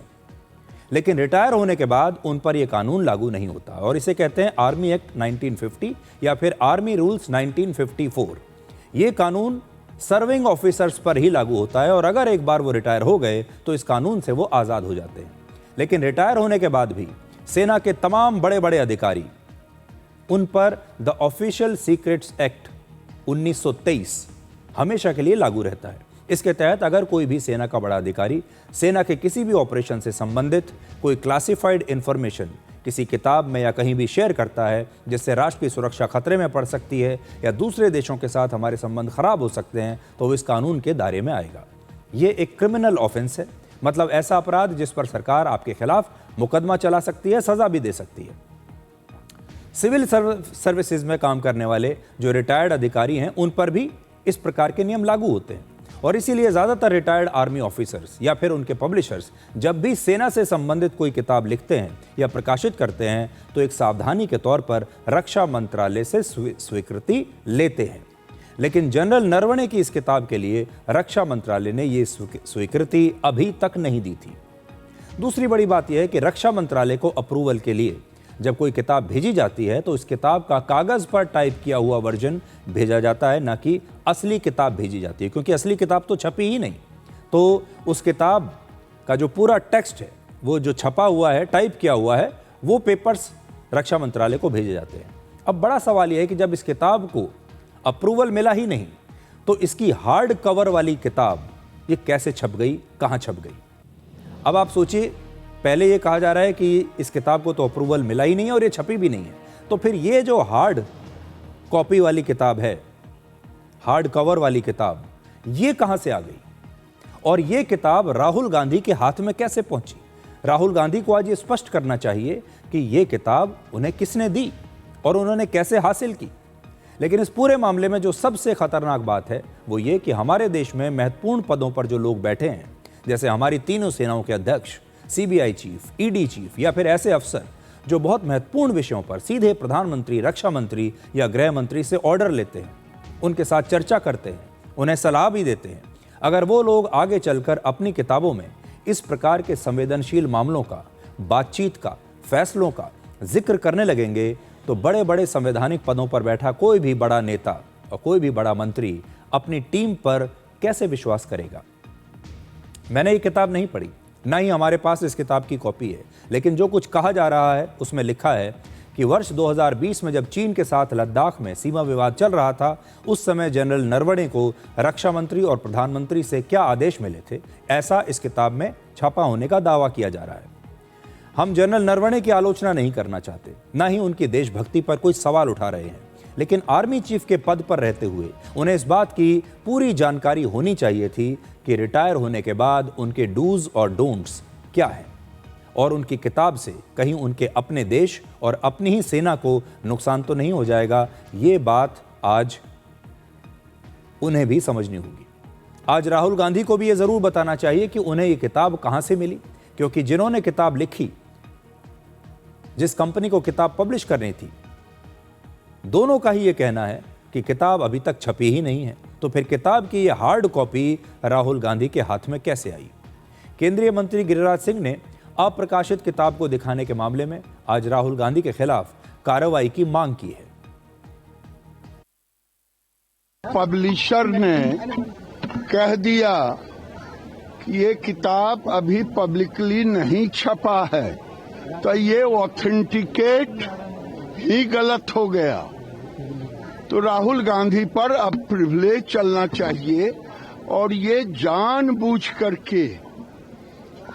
S1: लेकिन रिटायर होने के बाद उन पर यह कानून लागू नहीं होता और इसे कहते हैं आर्मी एक्ट 1950 या फिर आर्मी रूल्स 1954। ये कानून सर्विंग ऑफिसर्स पर ही लागू होता है और अगर एक बार वो रिटायर हो गए तो इस कानून से वो आज़ाद हो जाते हैं। लेकिन रिटायर होने के बाद भी सेना के तमाम बड़े बड़े अधिकारी, उन पर द ऑफिशियल सीक्रेट्स एक्ट 1923 हमेशा के लिए लागू रहता है। इसके तहत अगर कोई भी सेना का बड़ा अधिकारी सेना के किसी भी ऑपरेशन से संबंधित कोई क्लासिफाइड इंफॉर्मेशन किसी किताब में या कहीं भी शेयर करता है जिससे राष्ट्र की सुरक्षा खतरे में पड़ सकती है या दूसरे देशों के साथ हमारे संबंध खराब हो सकते हैं तो वो इस कानून के दायरे में आएगा। ये एक क्रिमिनल ऑफेंस है, मतलब ऐसा अपराध जिस पर सरकार आपके खिलाफ मुकदमा चला सकती है, सजा भी दे सकती है। सिविल सर्विसेज में काम करने वाले जो रिटायर्ड अधिकारी हैं उन पर भी इस प्रकार के नियम लागू होते हैं। और इसीलिए ज़्यादातर रिटायर्ड आर्मी ऑफिसर्स या फिर उनके पब्लिशर्स जब भी सेना से संबंधित कोई किताब लिखते हैं या प्रकाशित करते हैं तो एक सावधानी के तौर पर रक्षा मंत्रालय से स्वीकृति लेते हैं। लेकिन जनरल नरवणे की इस किताब के लिए रक्षा मंत्रालय ने ये स्वीकृति अभी तक नहीं दी थी। दूसरी बड़ी बात यह है कि रक्षा मंत्रालय को अप्रूवल के लिए जब कोई किताब भेजी जाती है तो इस किताब का कागज़ पर टाइप किया हुआ वर्जन भेजा जाता है, ना कि असली किताब भेजी जाती है, क्योंकि असली किताब तो छपी ही नहीं। तो उस किताब का जो पूरा टेक्स्ट है, वो जो छपा हुआ है, टाइप किया हुआ है, वो पेपर्स रक्षा मंत्रालय को भेजे जाते हैं। अब बड़ा सवाल यह है कि जब इस किताब को अप्रूवल मिला ही नहीं तो इसकी हार्ड कवर वाली किताब ये कैसे छप गई, कहाँ छप गई? अब आप सोचिए, पहले ये कहा जा रहा है कि इस किताब को तो अप्रूवल मिला ही नहीं है और ये छपी भी नहीं है, तो फिर ये जो हार्ड कॉपी वाली किताब है, हार्ड कवर वाली किताब, ये कहाँ से आ गई? और ये किताब राहुल गांधी के हाथ में कैसे पहुंची? राहुल गांधी को आज ये स्पष्ट करना चाहिए कि ये किताब उन्हें किसने दी और उन्होंने कैसे हासिल की। लेकिन इस पूरे मामले में जो सबसे खतरनाक बात है वो ये कि हमारे देश में महत्वपूर्ण पदों पर जो लोग बैठे हैं, जैसे हमारी तीनों सेनाओं के अध्यक्ष, सीबीआई चीफ, ईडी चीफ या फिर ऐसे अफसर जो बहुत महत्वपूर्ण विषयों पर सीधे प्रधानमंत्री, रक्षा मंत्री या गृह मंत्री से ऑर्डर लेते हैं, उनके साथ चर्चा करते हैं, उन्हें सलाह भी देते हैं, अगर वो लोग आगे चलकर अपनी किताबों में इस प्रकार के संवेदनशील मामलों का, बातचीत का, फैसलों का जिक्र करने लगेंगे तो बड़े बड़े संवैधानिक पदों पर बैठा कोई भी बड़ा नेता और कोई भी बड़ा मंत्री अपनी टीम पर कैसे विश्वास करेगा? मैंने ये किताब नहीं पढ़ी, ना ही हमारे पास इस किताब की कॉपी है, लेकिन जो कुछ कहा जा रहा है उसमें लिखा है कि वर्ष 2020 में जब चीन के साथ लद्दाख में सीमा विवाद चल रहा था, उस समय जनरल नरवणे को रक्षा मंत्री और प्रधानमंत्री से क्या आदेश मिले थे, ऐसा इस किताब में छपा होने का दावा किया जा रहा है। हम जनरल नरवणे की आलोचना नहीं करना चाहते, ना ही उनकी देशभक्ति पर कोई सवाल उठा रहे हैं, लेकिन आर्मी चीफ के पद पर रहते हुए उन्हें इस बात की पूरी जानकारी होनी चाहिए थी कि रिटायर होने के बाद उनके डूज और डोंट्स क्या है, और उनकी किताब से कहीं उनके अपने देश और अपनी ही सेना को नुकसान तो नहीं हो जाएगा। ये बात आज उन्हें भी समझनी होगी। आज राहुल गांधी को भी ये ज़रूर बताना चाहिए कि उन्हें ये किताब कहाँ से मिली, क्योंकि जिन्होंने किताब लिखी, जिस कंपनी को किताब पब्लिश करनी थी, दोनों का ही ये कहना है कि किताब अभी तक छपी ही नहीं है। तो फिर किताब की ये हार्ड कॉपी राहुल गांधी के हाथ में कैसे आई? केंद्रीय मंत्री गिरिराज सिंह ने अप्रकाशित किताब को दिखाने के मामले में आज राहुल गांधी के खिलाफ कार्रवाई की मांग की है।
S7: पब्लिशर ने कह दिया कि ये किताब अभी पब्लिकली नहीं छपा है, तो ये ऑथेंटिकेट ही गलत हो गया। तो राहुल गांधी पर अब प्रिविलेज चलना चाहिए और ये जानबूझ करके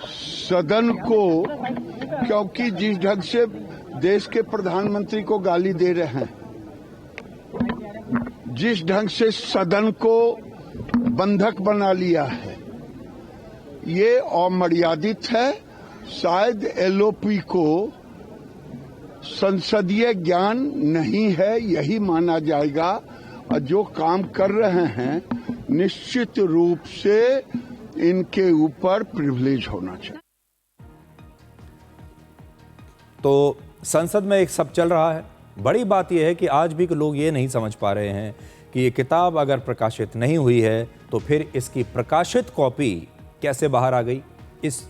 S7: सदन को, क्योंकि जिस ढंग से देश के प्रधानमंत्री को गाली दे रहे हैं, जिस ढंग से सदन को बंधक बना लिया है, ये अमर्यादित है। शायद एलओपी को संसदीय ज्ञान नहीं है, यही माना जाएगा। और जो काम कर रहे हैं निश्चित रूप से इनके ऊपर प्रिविलेज होना चाहिए।
S1: तो संसद में एक सब चल रहा है। बड़ी बात यह है कि आज भी लोग ये नहीं समझ पा रहे हैं कि ये किताब अगर प्रकाशित नहीं हुई है तो फिर इसकी प्रकाशित कॉपी कैसे बाहर आ गई।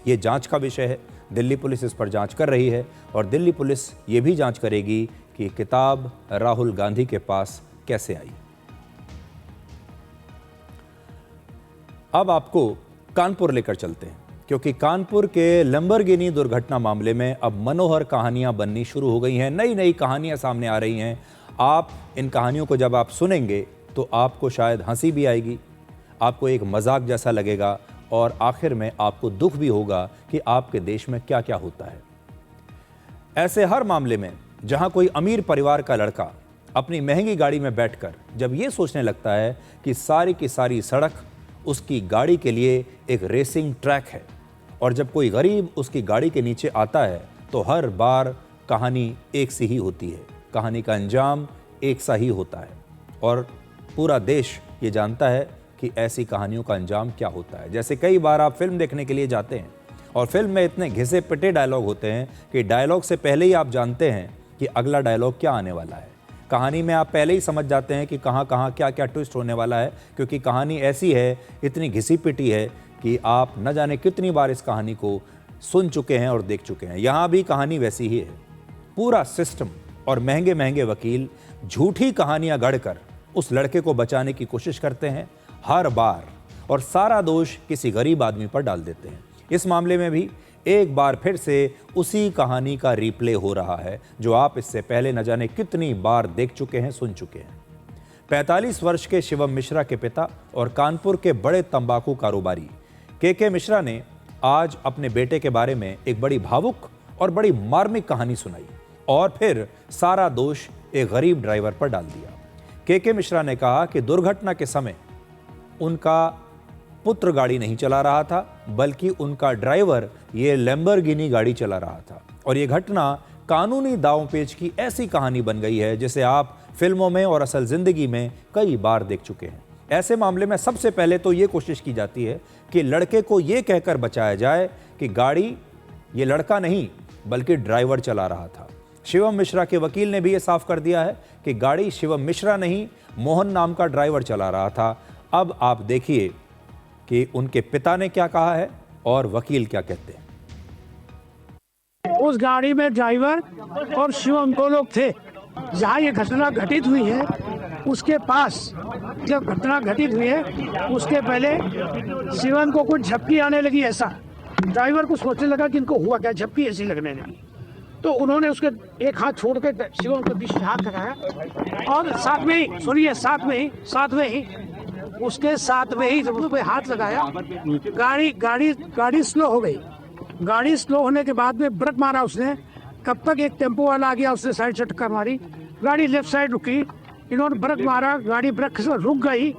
S1: ये जांच का विषय है। दिल्ली पुलिस इस पर जांच कर रही है और दिल्ली पुलिस ये भी जांच करेगी कि किताब राहुल गांधी के पास कैसे आई। अब आपको कानपुर लेकर चलते हैं, क्योंकि कानपुर के लैम्बोर्गिनी दुर्घटना मामले में अब मनोहर कहानियां बननी शुरू हो गई हैं। नई नई कहानियां सामने आ रही हैं। आप इन कहानियों को जब आप सुनेंगे तो आपको शायद हंसी भी आएगी, आपको एक मजाक जैसा लगेगा और आखिर में आपको दुख भी होगा कि आपके देश में क्या क्या होता है। ऐसे हर मामले में जहां कोई अमीर परिवार का लड़का अपनी महंगी गाड़ी में बैठकर जब ये सोचने लगता है कि सारी की सारी सड़क उसकी गाड़ी के लिए एक रेसिंग ट्रैक है, और जब कोई गरीब उसकी गाड़ी के नीचे आता है तो हर बार कहानी एक सी ही होती है, कहानी का अंजाम एक सा ही होता है। और पूरा देश ये जानता है कि ऐसी कहानियों का अंजाम क्या होता है। जैसे कई बार आप फिल्म देखने के लिए जाते हैं और फिल्म में इतने घिसे पिटे डायलॉग होते हैं कि डायलॉग से पहले ही आप जानते हैं कि अगला डायलॉग क्या आने वाला है। कहानी में आप पहले ही समझ जाते हैं कि कहाँ कहाँ क्या क्या ट्विस्ट होने वाला है, क्योंकि कहानी ऐसी है, इतनी घिसी पिटी है कि आप न जाने कितनी बार इस कहानी को सुन चुके हैं और देख चुके हैं। यहाँ भी कहानी वैसी ही है। पूरा सिस्टम और महंगे महंगे वकील झूठी कहानियाँ गढ़कर उस लड़के को बचाने की कोशिश करते हैं हर बार, और सारा दोष किसी गरीब आदमी पर डाल देते हैं। इस मामले में भी एक बार फिर से उसी कहानी का रिप्ले हो रहा है जो आप इससे पहले न जाने कितनी बार देख चुके हैं, सुन चुके हैं। 45 वर्ष के शिवम मिश्रा के पिता और कानपुर के बड़े तंबाकू कारोबारी के मिश्रा ने आज अपने बेटे के बारे में एक बड़ी भावुक और बड़ी मार्मिक कहानी सुनाई और फिर सारा दोष एक गरीब ड्राइवर पर डाल दिया। के मिश्रा ने कहा कि दुर्घटना के समय उनका पुत्र गाड़ी नहीं चला रहा था, बल्कि उनका ड्राइवर ये लैम्बोर्गिनी गाड़ी चला रहा था, और ये घटना कानूनी दांवपेच की ऐसी कहानी बन गई है जिसे आप फिल्मों में और असल जिंदगी में कई बार देख चुके हैं। ऐसे मामले में सबसे पहले तो ये कोशिश की जाती है कि लड़के को ये कहकर बचाया जाए कि गाड़ी ये लड़का नहीं बल्कि ड्राइवर चला रहा था। शिवम मिश्रा के वकील ने भी ये साफ कर दिया है कि गाड़ी शिवम मिश्रा नहीं, मोहन नाम का ड्राइवर चला रहा था। अब आप देखिए कि उनके पिता ने क्या कहा है और वकील क्या कहते हैं।
S8: उस गाड़ी में ड्राइवर और शिवम दो लोग थे। जहाँ ये घटना घटित हुई है उसके पास, जब घटना घटित हुई है उसके पहले शिवम को कुछ झपकी आने लगी। ऐसा ड्राइवर को सोचने लगा कि इनको हुआ क्या, झपकी ऐसी लगने लगी। तो उन्होंने उसके एक हाथ छोड़ के शिवम के बीच में हाथ लगाया और साथ में ही, सुनिए, साथ में ही उसके साथ में ही जब हाथ लगाया, गाड़ी स्लो हो गई। गाड़ी स्लो होने के बाद में ब्रेक मारा उसने। कब तक एक टेम्पो वाला आ गया, उसने साइड से टक्कर मारी, गाड़ी लेफ्ट साइड रुकी, इन्होंने ब्रेक मारा, गाड़ी ब्रेक से रुक गई।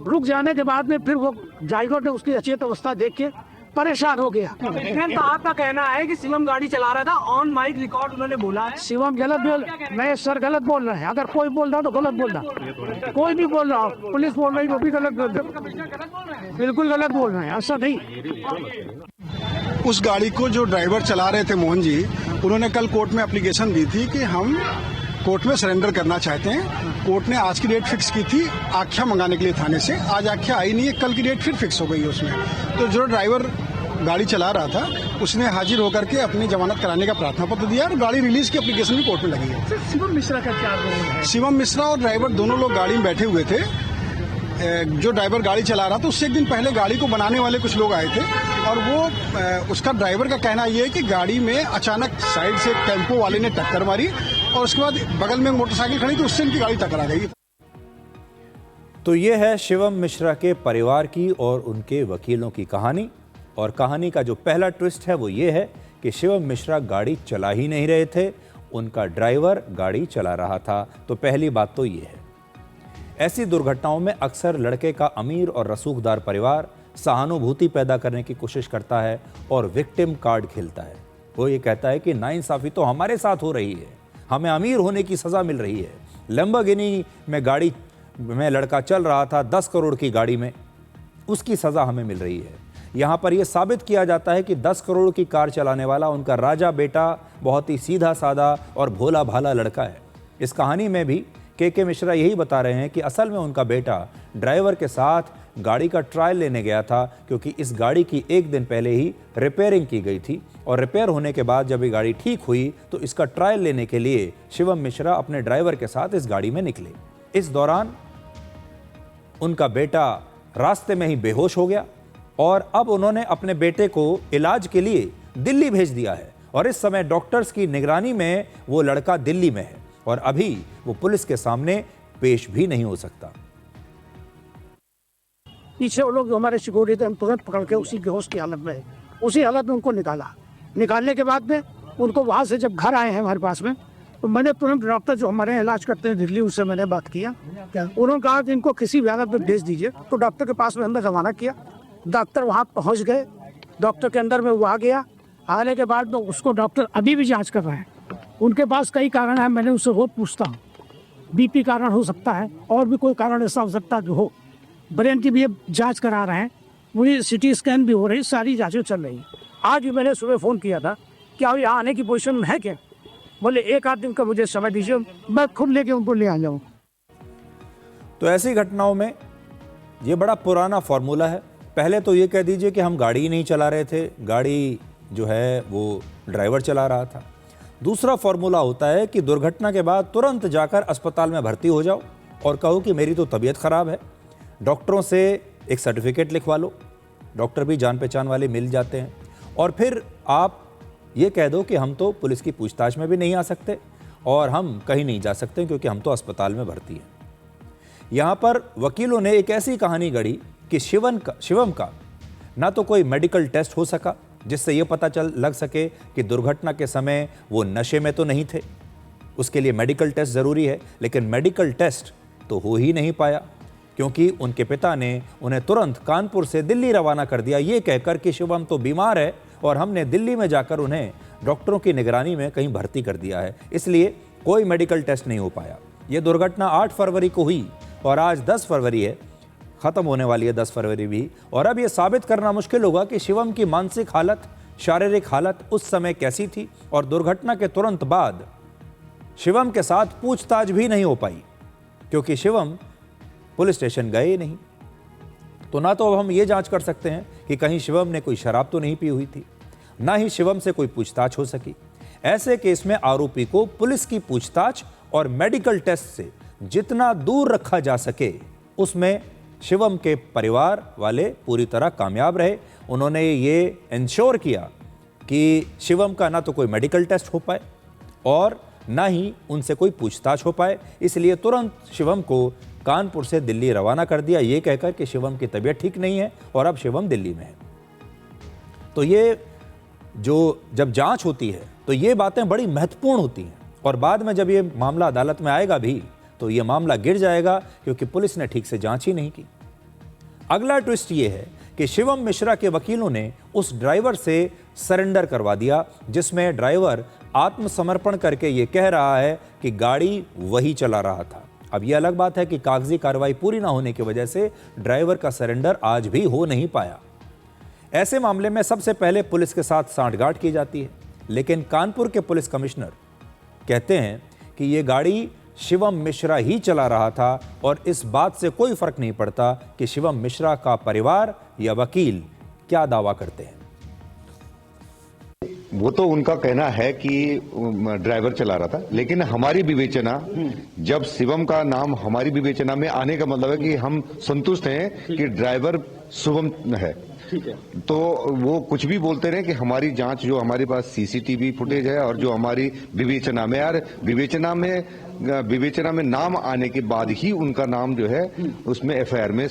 S8: रुक जाने के बाद में फिर वो ड्राइवर ने उसकी अचेत अवस्था देख के परेशान हो गया।
S9: तो आपका कहना है कि शिवम गाड़ी चला रहा था, ऑन माइक रिकॉर्ड उन्होंने बोला है।
S8: शिवम गलत बोल, मैं सर गलत बोल रहा है। अगर कोई बोल रहा तो गलत बोल रहा, कोई भी बोल रहा, पुलिस बोल रही वो भी गलत, बिल्कुल गलत बोल रहे हैं, ऐसा नहीं।
S7: उस गाड़ी को जो ड्राइवर चला रहे थे मोहन जी, उन्होंने कल कोर्ट में एप्लीकेशन दी थी कि हम कोर्ट में सरेंडर करना चाहते हैं। कोर्ट ने आज की डेट फिक्स की थी आख्या मंगाने के लिए थाने से। आज आख्या आई नहीं है, कल की डेट फिर फिक्स हो गई है उसमें। तो जो ड्राइवर गाड़ी चला रहा था उसने हाजिर होकर के अपनी जमानत कराने का प्रार्थना पत्र दिया और गाड़ी रिलीज की एप्लीकेशन भी कोर्ट में लगी है।
S8: शिवम मिश्रा का क्या रोल है?
S7: शिवम मिश्रा और ड्राइवर दोनों लोग गाड़ी में बैठे हुए थे। जो ड्राइवर गाड़ी चला रहा था उससे एक दिन पहले गाड़ी को बनाने वाले कुछ लोग आए थे और वो उसका ड्राइवर का कहना ये है कि गाड़ी में अचानक साइड से टेम्पो वाले ने टक्कर मारी और उसके बाद बगल में मोटरसाइकिल खड़ी थी, उससे इनकी गाड़ी टकरा गई।
S1: तो ये है शिवम मिश्रा के परिवार की और उनके वकीलों की कहानी। और कहानी का जो पहला ट्विस्ट है वो ये है कि शिवम मिश्रा गाड़ी चला ही नहीं रहे थे, उनका ड्राइवर गाड़ी चला रहा था। तो पहली बात तो ये है। ऐसी दुर्घटनाओं में अक्सर लड़के का अमीर और रसूखदार परिवार सहानुभूति पैदा करने की कोशिश करता है और विक्टिम कार्ड खेलता है। वो ये कहता है कि नाइंसाफी तो हमारे साथ हो रही है, हमें अमीर होने की सज़ा मिल रही है। लैम्बोर्गिनी में गाड़ी में लड़का चल रहा था 10 करोड़ की गाड़ी में, उसकी सज़ा हमें मिल रही है। यहाँ पर यह साबित किया जाता है कि 10 करोड़ की कार चलाने वाला उनका राजा बेटा बहुत ही सीधा साधा और भोला भाला लड़का है। इस कहानी में भी के मिश्रा यही बता रहे हैं कि असल में उनका बेटा ड्राइवर के साथ गाड़ी का ट्रायल लेने गया था, क्योंकि इस गाड़ी की एक दिन पहले ही रिपेयरिंग की गई थी और रिपेयर होने के बाद जब ये गाड़ी ठीक हुई तो इसका ट्रायल लेने के लिए शिवम मिश्रा अपने ड्राइवर के साथ इस गाड़ी में निकले। इस दौरान उनका बेटा रास्ते में ही बेहोश हो गया और अब उन्होंने अपने बेटे को इलाज के लिए दिल्ली भेज दिया है और इस समय डॉक्टर्स की निगरानी में वो लड़का दिल्ली में है और अभी वो पुलिस के सामने पेश भी नहीं हो सकता।
S8: पीछे वो लोग जो हमारे सिक्योरिटी थे, हम तुरंत पकड़ के उसी बेहोश की हालत में, उसी हालत में उनको निकालने के बाद में उनको वहाँ से जब घर आए हैं हमारे पास में, तो मैंने तुरंत डॉक्टर जो हमारे इलाज करते हैं दिल्ली, उससे मैंने बात किया। उन्होंने कहा कि इनको किसी भी हालत में भेज दीजिए। तो डॉक्टर के पास में अंदर रवाना किया। डॉक्टर वहाँ पहुँच गए, डॉक्टर के अंदर में वो आ गया। आने के बाद में उसको डॉक्टर अभी भी जाँच कर रहे हैं। उनके पास कई कारण है, मैंने उससे रोज पूछता हूँ। बीपी कारण हो सकता है और भी कोई कारण ऐसा हो सकता है जो हो, ब्रेन की भी जांच करा रहे हैं, पूरी सिटी स्कैन भी हो रही, सारी जांचें चल रही। आज भी मैंने सुबह फ़ोन किया था कि आप यहाँ आने की पोजीशन में है क्या? बोले 1-8 दिन का मुझे समय दीजिए, मैं खुद लेके उनको ले आ जाऊँ।
S1: तो ऐसी घटनाओं में ये बड़ा पुराना फॉर्मूला है। पहले तो ये कह दीजिए कि हम गाड़ी ही नहीं चला रहे थे, गाड़ी जो है वो ड्राइवर चला रहा था। दूसरा फॉर्मूला होता है कि दुर्घटना के बाद तुरंत जाकर अस्पताल में भर्ती हो जाओ और कहो कि मेरी तो तबीयत खराब है। डॉक्टरों से एक सर्टिफिकेट लिखवा लो, डॉक्टर भी जान पहचान वाले मिल जाते हैं, और फिर आप ये कह दो कि हम तो पुलिस की पूछताछ में भी नहीं आ सकते और हम कहीं नहीं जा सकते क्योंकि हम तो अस्पताल में भर्ती हैं। यहाँ पर वकीलों ने एक ऐसी कहानी गढ़ी कि शिवम का ना तो कोई मेडिकल टेस्ट हो सका जिससे ये पता लग सके कि दुर्घटना के समय वो नशे में तो नहीं थे। उसके लिए मेडिकल टेस्ट ज़रूरी है, लेकिन मेडिकल टेस्ट तो हो ही नहीं पाया क्योंकि उनके पिता ने उन्हें तुरंत कानपुर से दिल्ली रवाना कर दिया, ये कहकर कि शिवम तो बीमार है और हमने दिल्ली में जाकर उन्हें डॉक्टरों की निगरानी में कहीं भर्ती कर दिया है, इसलिए कोई मेडिकल टेस्ट नहीं हो पाया। ये दुर्घटना 8 फरवरी को हुई और आज 10 फरवरी है, ख़त्म होने वाली है 10 फरवरी भी, और अब ये साबित करना मुश्किल होगा कि शिवम की मानसिक हालत, शारीरिक हालत उस समय कैसी थी, और दुर्घटना के तुरंत बाद शिवम के साथ पूछताछ भी नहीं हो पाई क्योंकि शिवम पुलिस स्टेशन गए ही नहीं। तो ना तो अब हम ये जांच कर सकते हैं कि कहीं शिवम ने कोई शराब तो नहीं पी हुई थी, ना ही शिवम से कोई पूछताछ हो सकी। ऐसे केस में आरोपी को पुलिस की पूछताछ और मेडिकल टेस्ट से जितना दूर रखा जा सके उसमें शिवम के परिवार वाले पूरी तरह कामयाब रहे। उन्होंने ये इंश्योर किया कि शिवम का ना तो कोई मेडिकल टेस्ट हो पाए और ना ही उनसे कोई पूछताछ हो पाए, इसलिए तुरंत शिवम को कानपुर से दिल्ली रवाना कर दिया, ये कहकर कि शिवम की तबीयत ठीक नहीं है और अब शिवम दिल्ली में है। तो ये जब जांच होती है तो ये बातें बड़ी महत्वपूर्ण होती हैं, और बाद में जब ये मामला अदालत में आएगा भी तो ये मामला गिर जाएगा क्योंकि पुलिस ने ठीक से जांच ही नहीं की। अगला ट्विस्ट ये है कि शिवम मिश्रा के वकीलों ने उस ड्राइवर से सरेंडर करवा दिया जिसमें ड्राइवर आत्मसमर्पण करके ये कह रहा है कि गाड़ी वही चला रहा था। अब यह अलग बात है कि कागजी कार्रवाई पूरी ना होने की वजह से ड्राइवर का सरेंडर आज भी हो नहीं पाया। ऐसे मामले में सबसे पहले पुलिस के साथ सांठगांठ की जाती है, लेकिन कानपुर के पुलिस कमिश्नर कहते हैं कि ये गाड़ी शिवम मिश्रा ही चला रहा था और इस बात से कोई फर्क नहीं पड़ता कि शिवम मिश्रा का परिवार या वकील क्या दावा करते हैं।
S10: वो तो उनका कहना है कि ड्राइवर चला रहा था, लेकिन हमारी विवेचना, जब शिवम का नाम हमारी विवेचना में आने का मतलब है कि हम संतुष्ट हैं कि ड्राइवर शुभम है। ठीक है, तो वो कुछ भी बोलते रहे कि हमारी जांच, जो हमारे पास सीसीटीवी फुटेज है और जो हमारी विवेचना में, यार विवेचना में नाम आने के बाद ही उनका नाम जो है उसमें एफआईआर में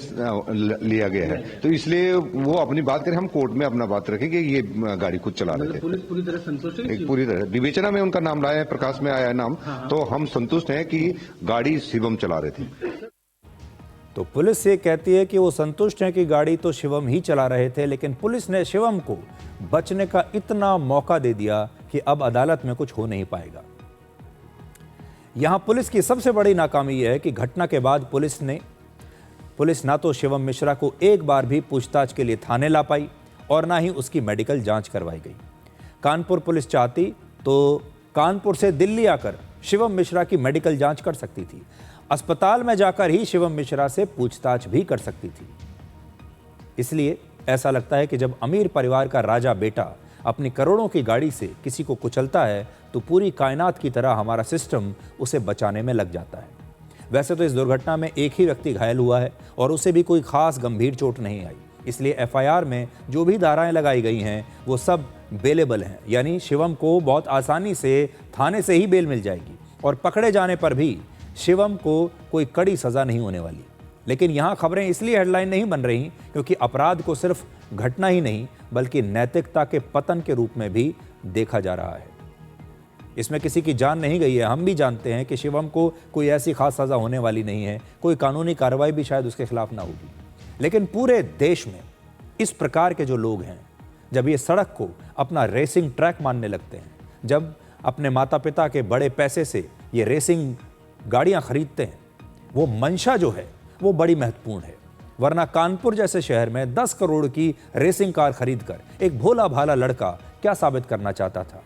S10: लिया गया है, तो इसलिए वो अपनी बात करें, हम कोर्ट में अपना बात रखेंगे। ये गाड़ी खुद चला रहे थे। पुलिस पूरी तरह संतुष्ट है, पूरी तरह विवेचना में उनका नाम लाया है, प्रकाश में आया है नाम। तो हम संतुष्ट हैं कि गाड़ी शिवम चला रहे थे।
S1: तो पुलिस ये कहती है कि वो संतुष्ट हैं कि गाड़ी तो शिवम ही चला रहे थे, लेकिन पुलिस ने शिवम को बचने का इतना मौका दे दिया कि अब अदालत में कुछ हो नहीं पाएगा। यहां पुलिस की सबसे बड़ी नाकामी यह है कि घटना के बाद पुलिस ना तो शिवम मिश्रा को एक बार भी पूछताछ के लिए थाने ला पाई और ना ही उसकी मेडिकल जांच करवाई गई। कानपुर पुलिस चाहती तो कानपुर से दिल्ली आकर शिवम मिश्रा की मेडिकल जांच कर सकती थी, अस्पताल में जाकर ही शिवम मिश्रा से पूछताछ भी कर सकती थी। इसलिए ऐसा लगता है कि जब अमीर परिवार का राजा बेटा अपनी करोड़ों की गाड़ी से किसी को कुचलता है तो पूरी कायनात की तरह हमारा सिस्टम उसे बचाने में लग जाता है। वैसे तो इस दुर्घटना में एक ही व्यक्ति घायल हुआ है और उसे भी कोई खास गंभीर चोट नहीं आई, इसलिए एफआईआर में जो भी धाराएं लगाई गई हैं वो सब बेलेबल हैं, यानी शिवम को बहुत आसानी से थाने से ही बेल मिल जाएगी और पकड़े जाने पर भी शिवम को कोई कड़ी सज़ा नहीं होने वाली। लेकिन यहाँ खबरें इसलिए हेडलाइन नहीं बन रही क्योंकि अपराध को सिर्फ घटना ही नहीं बल्कि नैतिकता के पतन के रूप में भी देखा जा रहा है। इसमें किसी की जान नहीं गई है, हम भी जानते हैं कि शिवम को कोई ऐसी खास सज़ा होने वाली नहीं है, कोई कानूनी कार्रवाई भी शायद उसके खिलाफ ना होगी। लेकिन पूरे देश में इस प्रकार के जो लोग हैं, जब ये सड़क को अपना रेसिंग ट्रैक मानने लगते हैं, जब अपने माता पिता के बड़े पैसे से ये रेसिंग गाड़ियां खरीदते हैं, वो मंशा जो है वो बड़ी महत्वपूर्ण है। वरना कानपुर जैसे शहर में 10 करोड़ की रेसिंग कार खरीदकर एक भोला भाला लड़का क्या साबित करना चाहता था।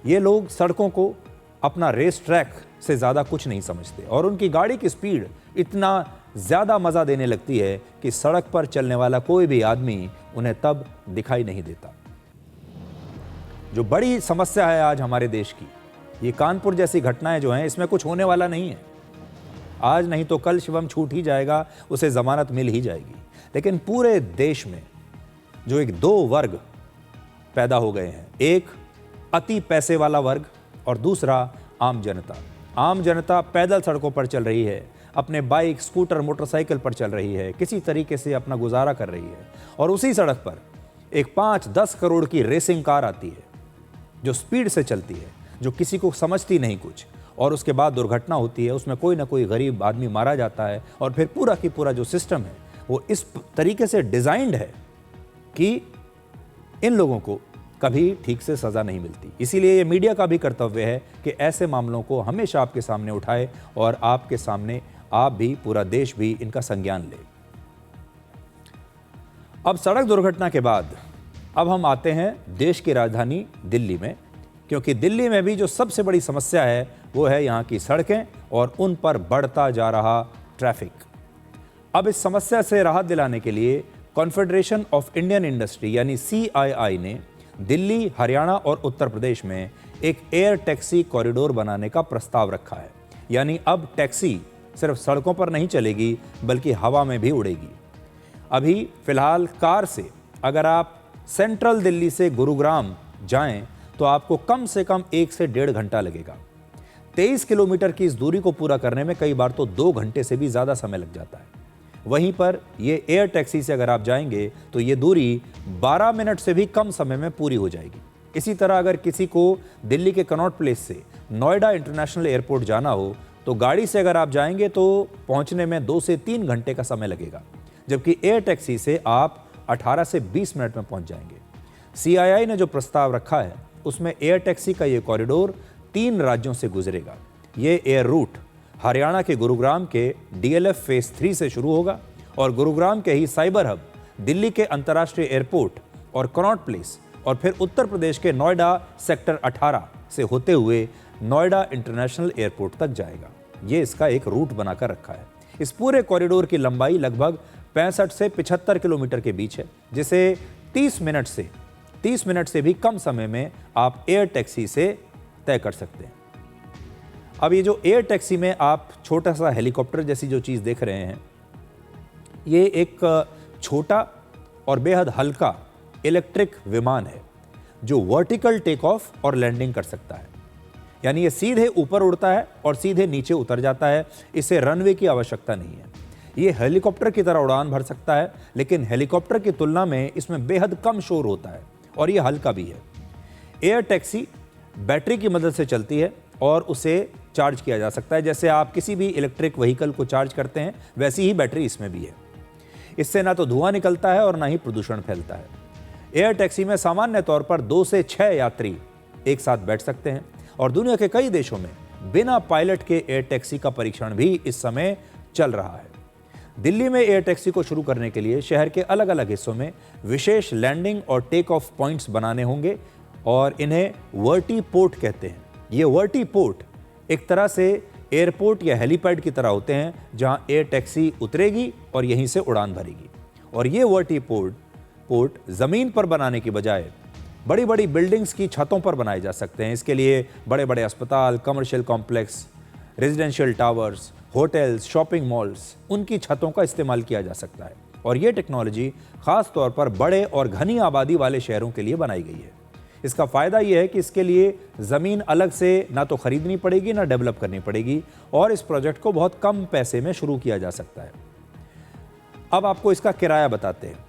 S1: ये लोग सड़कों को अपना रेस ट्रैक से ज़्यादा कुछ नहीं समझते और उनकी गाड़ी की स्पीड इतना ज़्यादा मज़ा देने लगती है कि सड़क पर चलने वाला कोई भी आदमी उन्हें तब दिखाई नहीं देता। जो बड़ी समस्या है आज हमारे देश की, ये कानपुर जैसी घटनाएं जो हैं, इसमें कुछ होने वाला नहीं है। आज नहीं तो कल शिवम छूट ही जाएगा, उसे जमानत मिल ही जाएगी। लेकिन पूरे देश में जो एक दो वर्ग पैदा हो गए हैं, एक अति पैसे वाला वर्ग और दूसरा आम जनता। आम जनता पैदल सड़कों पर चल रही है, अपने बाइक, स्कूटर, मोटरसाइकिल पर चल रही है, किसी तरीके से अपना गुजारा कर रही है। और उसी सड़क पर एक 5-10 करोड़ की रेसिंग कार आती है जो स्पीड से चलती है, जो किसी को समझती नहीं कुछ, और उसके बाद दुर्घटना होती है, उसमें कोई ना कोई गरीब आदमी मारा जाता है। और फिर पूरा की पूरा जो सिस्टम है वो इस तरीके से डिज़ाइंड है कि इन लोगों को कभी ठीक से सज़ा नहीं मिलती। इसीलिए ये मीडिया का भी कर्तव्य है कि ऐसे मामलों को हमेशा आपके सामने उठाए और आपके सामने आप भी, पूरा देश भी इनका संज्ञान ले। अब सड़क दुर्घटना के बाद अब हम आते हैं देश की राजधानी दिल्ली में, क्योंकि दिल्ली में भी जो सबसे बड़ी समस्या है वो है यहाँ की सड़कें और उन पर बढ़ता जा रहा ट्रैफिक। अब इस समस्या से राहत दिलाने के लिए कॉन्फेडरेशन ऑफ इंडियन इंडस्ट्री यानी CII ने दिल्ली, हरियाणा और उत्तर प्रदेश में एक एयर टैक्सी कॉरिडोर बनाने का प्रस्ताव रखा है। यानी अब टैक्सी सिर्फ सड़कों पर नहीं चलेगी बल्कि हवा में भी उड़ेगी। अभी फिलहाल कार से अगर आप सेंट्रल दिल्ली से गुरुग्राम जाएं तो आपको कम से कम 1 से 1.5 घंटा लगेगा। 23 किलोमीटर की इस दूरी को पूरा करने में कई बार तो 2 घंटे से भी ज़्यादा समय लग जाता है। वहीं पर ये एयर टैक्सी से अगर आप जाएंगे तो ये दूरी 12 मिनट से भी कम समय में पूरी हो जाएगी। इसी तरह अगर किसी को दिल्ली के कनॉट प्लेस से नोएडा इंटरनेशनल एयरपोर्ट जाना हो तो गाड़ी से अगर आप जाएंगे तो पहुंचने में 2 से 3 घंटे का समय लगेगा, जबकि एयर टैक्सी से आप 18 से 20 मिनट में पहुंच जाएंगे। CII ने जो प्रस्ताव रखा है उसमें एयर टैक्सी का ये कॉरिडोर 3 राज्यों से गुजरेगा। ये एयर रूट हरियाणा के गुरुग्राम के DLF फेज 3 से शुरू होगा और गुरुग्राम के ही साइबर हब, दिल्ली के अंतर्राष्ट्रीय एयरपोर्ट और कनॉट प्लेस और फिर उत्तर प्रदेश के नोएडा सेक्टर 18 से होते हुए नोएडा इंटरनेशनल एयरपोर्ट तक जाएगा। ये इसका एक रूट बनाकर रखा है। इस पूरे कॉरिडोर की लंबाई लगभग 65 से 75 किलोमीटर के बीच है, जिसे 30 मिनट से भी कम समय में आप एयर टैक्सी से तय कर सकते हैं। अब ये जो एयर टैक्सी में आप छोटा सा हेलीकॉप्टर जैसी जो चीज़ देख रहे हैं, ये एक छोटा और बेहद हल्का इलेक्ट्रिक विमान है जो वर्टिकल टेक ऑफ और लैंडिंग कर सकता है। यानी ये सीधे ऊपर उड़ता है और सीधे नीचे उतर जाता है। इसे रनवे की आवश्यकता नहीं है। ये हेलीकॉप्टर की तरह उड़ान भर सकता है, लेकिन हेलीकॉप्टर की तुलना में इसमें बेहद कम शोर होता है और ये हल्का भी है। एयर टैक्सी बैटरी की मदद से चलती है और उसे चार्ज किया जा सकता है। जैसे आप किसी भी इलेक्ट्रिक व्हीकल को चार्ज करते हैं, वैसी ही बैटरी इसमें भी है। इससे ना तो धुआं निकलता है और ना ही प्रदूषण फैलता है। एयर टैक्सी में सामान्य तौर पर 2 से 6 यात्री एक साथ बैठ सकते हैं और दुनिया के कई देशों में बिना पायलट के एयर टैक्सी का परीक्षण भी इस समय चल रहा है। दिल्ली में एयर टैक्सी को शुरू करने के लिए शहर के अलग अलग हिस्सों में विशेष लैंडिंग और टेक ऑफ पॉइंट्स बनाने होंगे और इन्हें वर्टीपोर्ट कहते हैं। ये वर्टीपोर्ट एक तरह से एयरपोर्ट या हेलीपैड की तरह होते हैं, जहां एयर टैक्सी उतरेगी और यहीं से उड़ान भरेगी। और ये वर्टीपोर्ट ज़मीन पर बनाने की बजाय बड़ी बड़ी बिल्डिंग्स की छतों पर बनाए जा सकते हैं। इसके लिए बड़े बड़े अस्पताल, commercial complex, residential towers, hotels, shopping malls, उनकी छतों का इस्तेमाल किया जा सकता है। और ये टेक्नोलॉजी खास तौर पर बड़े और घनी आबादी वाले शहरों के लिए बनाई गई है। इसका फ़ायदा यह है कि इसके लिए ज़मीन अलग से ना तो खरीदनी पड़ेगी ना डेवलप करनी पड़ेगी और इस प्रोजेक्ट को बहुत कम पैसे में शुरू किया जा सकता है। अब आपको इसका किराया बताते हैं।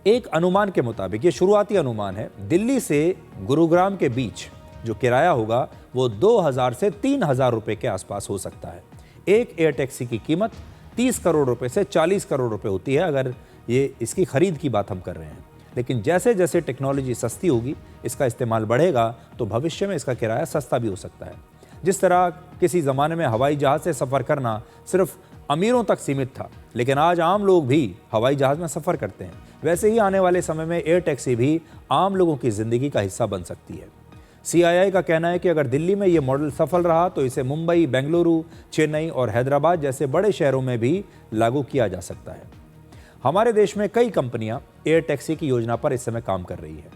S1: एक अनुमान के मुताबिक, ये शुरुआती अनुमान है, दिल्ली से गुरुग्राम के बीच जो किराया होगा वो 2000 से 3000 रुपये के आसपास हो सकता है। एक एयर टैक्सी की कीमत 30 करोड़ रुपए से 40 करोड़ रुपए होती है अगर ये इसकी खरीद की बात हम कर रहे हैं। लेकिन जैसे जैसे टेक्नोलॉजी सस्ती होगी, इसका इस्तेमाल बढ़ेगा, तो भविष्य में इसका किराया सस्ता भी हो सकता है। जिस तरह किसी ज़माने में हवाई जहाज़ से सफ़र करना सिर्फ अमीरों तक सीमित था, लेकिन आज आम लोग भी हवाई जहाज में सफर करते हैं। वैसे ही आने वाले समय में एयर टैक्सी भी आम लोगों की जिंदगी का हिस्सा बन सकती है। CII का कहना है कि अगर दिल्ली में ये मॉडल सफल रहा तो इसे मुंबई, बेंगलुरु, चेन्नई और हैदराबाद जैसे बड़े शहरों में भी लागू किया जा सकता है। हमारे देश में कई कंपनियां एयर टैक्सी की योजना पर इस समय काम कर रही है।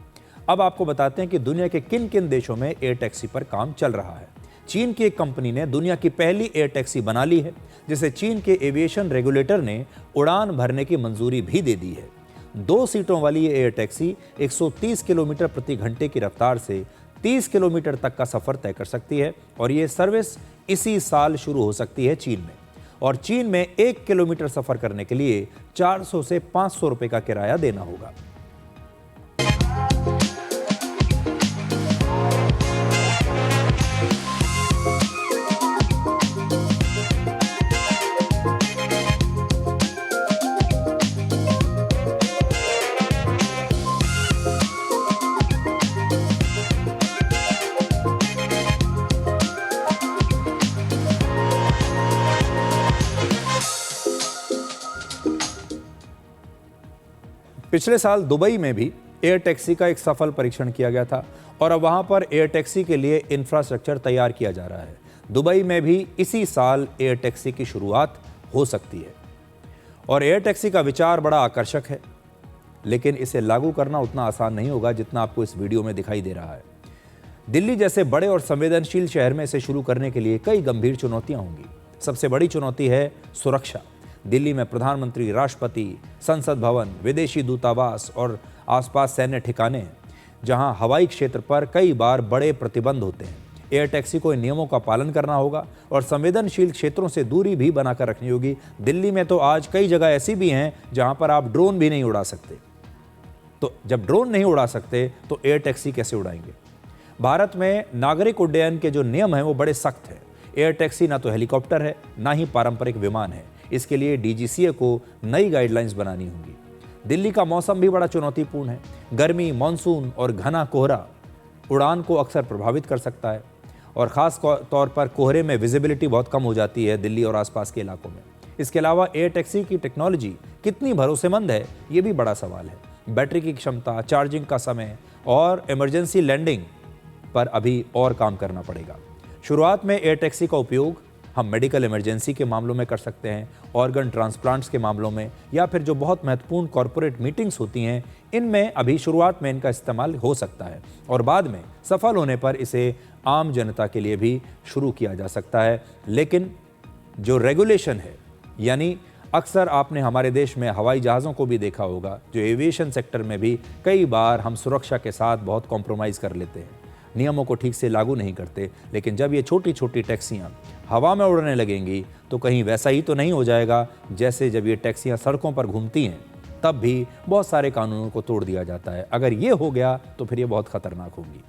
S1: अब आपको बताते हैं कि दुनिया के किन किन देशों में एयर टैक्सी पर काम चल रहा है। चीन की एक कंपनी ने दुनिया की पहली एयर टैक्सी बना ली है, जिसे चीन के एविएशन रेगुलेटर ने उड़ान भरने की मंजूरी भी दे दी है। 2 सीटों वाली ये एयर टैक्सी 130 किलोमीटर प्रति घंटे की रफ्तार से 30 किलोमीटर तक का सफर तय कर सकती है और ये सर्विस इसी साल शुरू हो सकती है चीन में। और चीन में 1 किलोमीटर सफर करने के लिए 400 से 500 रुपए का किराया देना होगा। पिछले साल दुबई में भी एयर टैक्सी का एक सफल परीक्षण किया गया था और अब वहां पर एयर टैक्सी के लिए इंफ्रास्ट्रक्चर तैयार किया जा रहा है। दुबई में भी इसी साल एयर टैक्सी की शुरुआत हो सकती है और एयर टैक्सी का विचार बड़ा आकर्षक है, लेकिन इसे लागू करना उतना आसान नहीं होगा जितना आपको इस वीडियो में दिखाई दे रहा है। दिल्ली जैसे बड़े और संवेदनशील शहर में इसे शुरू करने के लिए कई गंभीर चुनौतियां होंगी। सबसे बड़ी चुनौती है सुरक्षा। दिल्ली में प्रधानमंत्री, राष्ट्रपति, संसद भवन, विदेशी दूतावास और आसपास सैन्य ठिकाने हैं, जहां हवाई क्षेत्र पर कई बार बड़े प्रतिबंध होते हैं। एयर टैक्सी को इन नियमों का पालन करना होगा और संवेदनशील क्षेत्रों से दूरी भी बनाकर रखनी होगी। दिल्ली में तो आज कई जगह ऐसी भी हैं जहां पर आप ड्रोन भी नहीं उड़ा सकते। तो जब ड्रोन नहीं उड़ा सकते तो एयर टैक्सी कैसे उड़ाएंगे? भारत में नागरिक उड्डयन के जो नियम हैं वो बड़े सख्त हैं। एयर टैक्सी ना तो हेलीकॉप्टर है, ना ही पारंपरिक विमान है। इसके लिए DGCA को नई गाइडलाइंस बनानी होंगी। दिल्ली का मौसम भी बड़ा चुनौतीपूर्ण है। गर्मी, मानसून और घना कोहरा उड़ान को अक्सर प्रभावित कर सकता है और ख़ास तौर पर कोहरे में विजिबिलिटी बहुत कम हो जाती है दिल्ली और आसपास के इलाकों में। इसके अलावा एयर टैक्सी की टेक्नोलॉजी कितनी भरोसेमंद है, ये भी बड़ा सवाल है। बैटरी की क्षमता, चार्जिंग का समय और इमरजेंसी लैंडिंग पर अभी और काम करना पड़ेगा। शुरुआत में एयर टैक्सी का उपयोग हम मेडिकल इमरजेंसी के मामलों में कर सकते हैं, ऑर्गन ट्रांसप्लांट्स के मामलों में, या फिर जो बहुत महत्वपूर्ण कॉरपोरेट मीटिंग्स होती हैं, इनमें अभी शुरुआत में इनका इस्तेमाल हो सकता है और बाद में सफल होने पर इसे आम जनता के लिए भी शुरू किया जा सकता है। लेकिन जो रेगुलेशन है, यानी अक्सर आपने हमारे देश में हवाई जहाज़ों को भी देखा होगा, जो एविएशन सेक्टर में भी कई बार हम सुरक्षा के साथ बहुत कॉम्प्रोमाइज़ कर लेते हैं, नियमों को ठीक से लागू नहीं करते। लेकिन जब ये छोटी छोटी टैक्सियाँ हवा में उड़ने लगेंगी तो कहीं वैसा ही तो नहीं हो जाएगा जैसे जब ये टैक्सियाँ सड़कों पर घूमती हैं, तब भी बहुत सारे कानूनों को तोड़ दिया जाता है। अगर ये हो गया तो फिर ये बहुत खतरनाक होगी।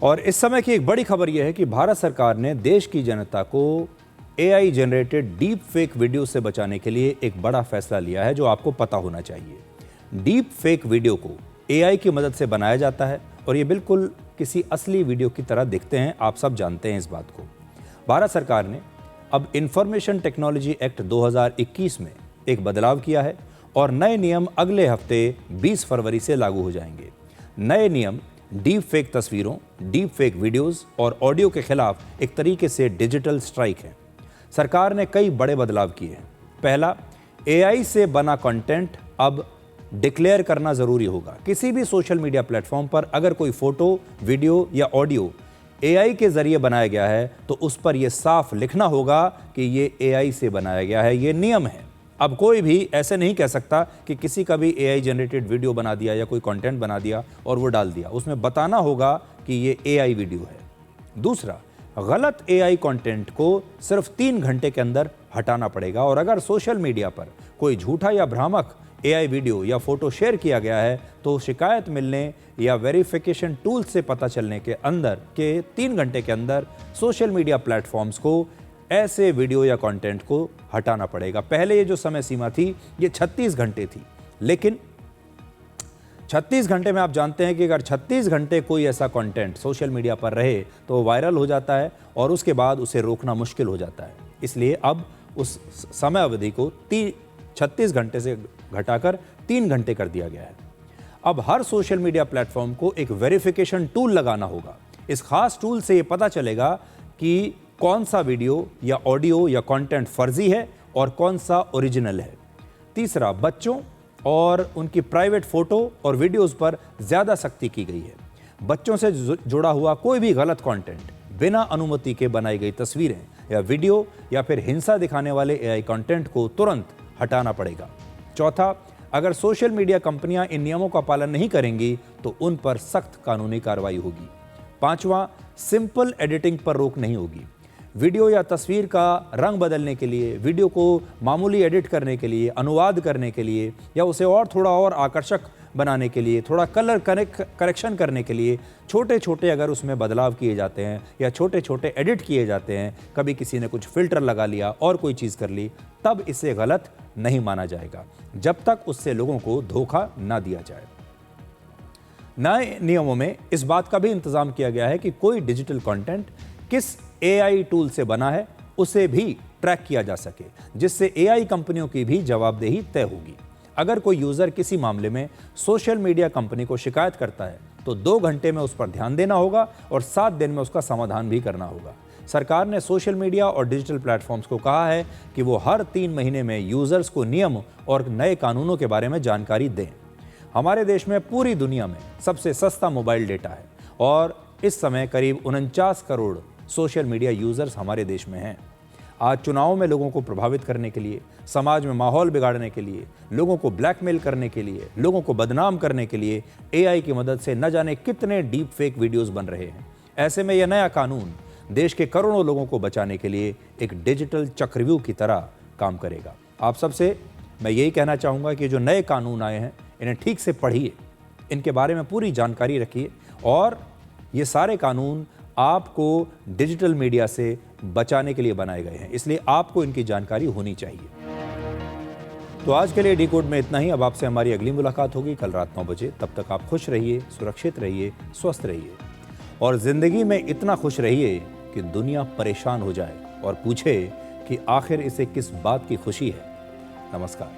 S1: और इस समय की एक बड़ी खबर यह है कि भारत सरकार ने देश की जनता को AI generated deep fake video से बचाने के लिए एक बड़ा फैसला लिया है, जो आपको पता होना चाहिए। डीप फेक वीडियो को AI की मदद से बनाया जाता है और ये बिल्कुल किसी असली वीडियो की तरह दिखते हैं। आप सब जानते हैं इस बात को। भारत सरकार ने अब इंफॉर्मेशन टेक्नोलॉजी एक्ट 2021 में एक बदलाव किया है और नए नियम अगले हफ्ते 20 फरवरी से लागू हो जाएंगे। नए नियम डीप फेक तस्वीरों, डीप फेक वीडियोस और ऑडियो के खिलाफ एक तरीके से डिजिटल स्ट्राइक है। सरकार ने कई बड़े बदलाव किए हैं। पहला, AI से बना कंटेंट अब डिक्लेयर करना जरूरी होगा। किसी भी सोशल मीडिया प्लेटफॉर्म पर अगर कोई फोटो, वीडियो या ऑडियो AI के जरिए बनाया गया है तो उस पर यह साफ लिखना होगा कि ये AI से बनाया गया है। ये नियम है। अब कोई भी ऐसे नहीं कह सकता कि किसी का भी AI जनरेटेड वीडियो बना दिया या कोई कंटेंट बना दिया और वो डाल दिया। उसमें बताना होगा कि ये AI वीडियो है। दूसरा, गलत AI कंटेंट को सिर्फ 3 घंटे के अंदर हटाना पड़ेगा और अगर सोशल मीडिया पर कोई झूठा या भ्रामक AI वीडियो या फोटो शेयर किया गया है तो शिकायत मिलने या वेरिफिकेशन टूल से पता चलने के अंदर के 3 घंटे के अंदर सोशल मीडिया प्लेटफॉर्म्स को ऐसे वीडियो या कंटेंट को हटाना पड़ेगा। पहले ये जो समय सीमा थी ये 36 घंटे थी, लेकिन 36 घंटे में आप जानते हैं कि अगर 36 घंटे कोई ऐसा कंटेंट सोशल मीडिया पर रहे तो वायरल हो जाता है और उसके बाद उसे रोकना मुश्किल हो जाता है। इसलिए अब उस समय अवधि को 36 घंटे से घटाकर 3 घंटे कर दिया गया है। अब हर सोशल मीडिया प्लेटफॉर्म को एक वेरिफिकेशन टूल लगाना होगा। इस खास टूल से ये पता चलेगा कि कौन सा वीडियो या ऑडियो या कंटेंट फर्जी है और कौन सा ओरिजिनल है। तीसरा, बच्चों और उनकी प्राइवेट फोटो और वीडियोस पर ज़्यादा सख्ती की गई है। बच्चों से जुड़ा हुआ कोई भी गलत कंटेंट, बिना अनुमति के बनाई गई तस्वीरें या वीडियो या फिर हिंसा दिखाने वाले एआई कंटेंट को तुरंत हटाना पड़ेगा। चौथा, अगर सोशल मीडिया कंपनियां इन नियमों का पालन नहीं करेंगी तो उन पर सख्त कानूनी कार्रवाई होगी। पांचवा, सिंपल एडिटिंग पर रोक नहीं होगी। वीडियो या तस्वीर का रंग बदलने के लिए, वीडियो को मामूली एडिट करने के लिए, अनुवाद करने के लिए या उसे और थोड़ा और आकर्षक बनाने के लिए, थोड़ा कलर करेक्शन करने के लिए छोटे छोटे अगर उसमें बदलाव किए जाते हैं या छोटे छोटे एडिट किए जाते हैं, कभी किसी ने कुछ फिल्टर लगा लिया और कोई चीज़ कर ली, तब इसे गलत नहीं माना जाएगा जब तक उससे लोगों को धोखा ना दिया जाए। नए नियमों में इस बात का भी इंतजाम किया गया है कि कोई डिजिटल कंटेंट किस एआई टूल से बना है उसे भी ट्रैक किया जा सके, जिससे एआई कंपनियों की भी जवाबदेही तय होगी। अगर कोई यूजर किसी मामले में सोशल मीडिया कंपनी को शिकायत करता है तो 2 घंटे में उस पर ध्यान देना होगा और 7 दिन में उसका समाधान भी करना होगा। सरकार ने सोशल मीडिया और डिजिटल प्लेटफॉर्म्स को कहा है कि वो हर 3 महीने में यूजर्स को नियम और नए कानूनों के बारे में जानकारी दें। हमारे देश में पूरी दुनिया में सबसे सस्ता मोबाइल डेटा है और इस समय करीब 49 करोड़ सोशल मीडिया यूजर्स हमारे देश में हैं। आज चुनावों में लोगों को प्रभावित करने के लिए, समाज में माहौल बिगाड़ने के लिए, लोगों को ब्लैकमेल करने के लिए, लोगों को बदनाम करने के लिए एआई की मदद से न जाने कितने डीप फेक वीडियोस बन रहे हैं। ऐसे में यह नया कानून देश के करोड़ों लोगों को बचाने के लिए एक डिजिटल चक्रव्यूह की तरह काम करेगा। आप सबसे मैं यही कहना चाहूँगा कि जो नए कानून आए हैं इन्हें ठीक से पढ़िए, इनके बारे में पूरी जानकारी रखिए और ये सारे कानून आपको डिजिटल मीडिया से बचाने के लिए बनाए गए हैं, इसलिए आपको इनकी जानकारी होनी चाहिए। तो आज के लिए डिकोड में इतना ही। अब आपसे हमारी अगली मुलाकात होगी कल रात 9 बजे। तब तक आप खुश रहिए, सुरक्षित रहिए, स्वस्थ रहिए और ज़िंदगी में इतना खुश रहिए कि दुनिया परेशान हो जाए और पूछे कि आखिर इसे किस बात की खुशी है। नमस्कार।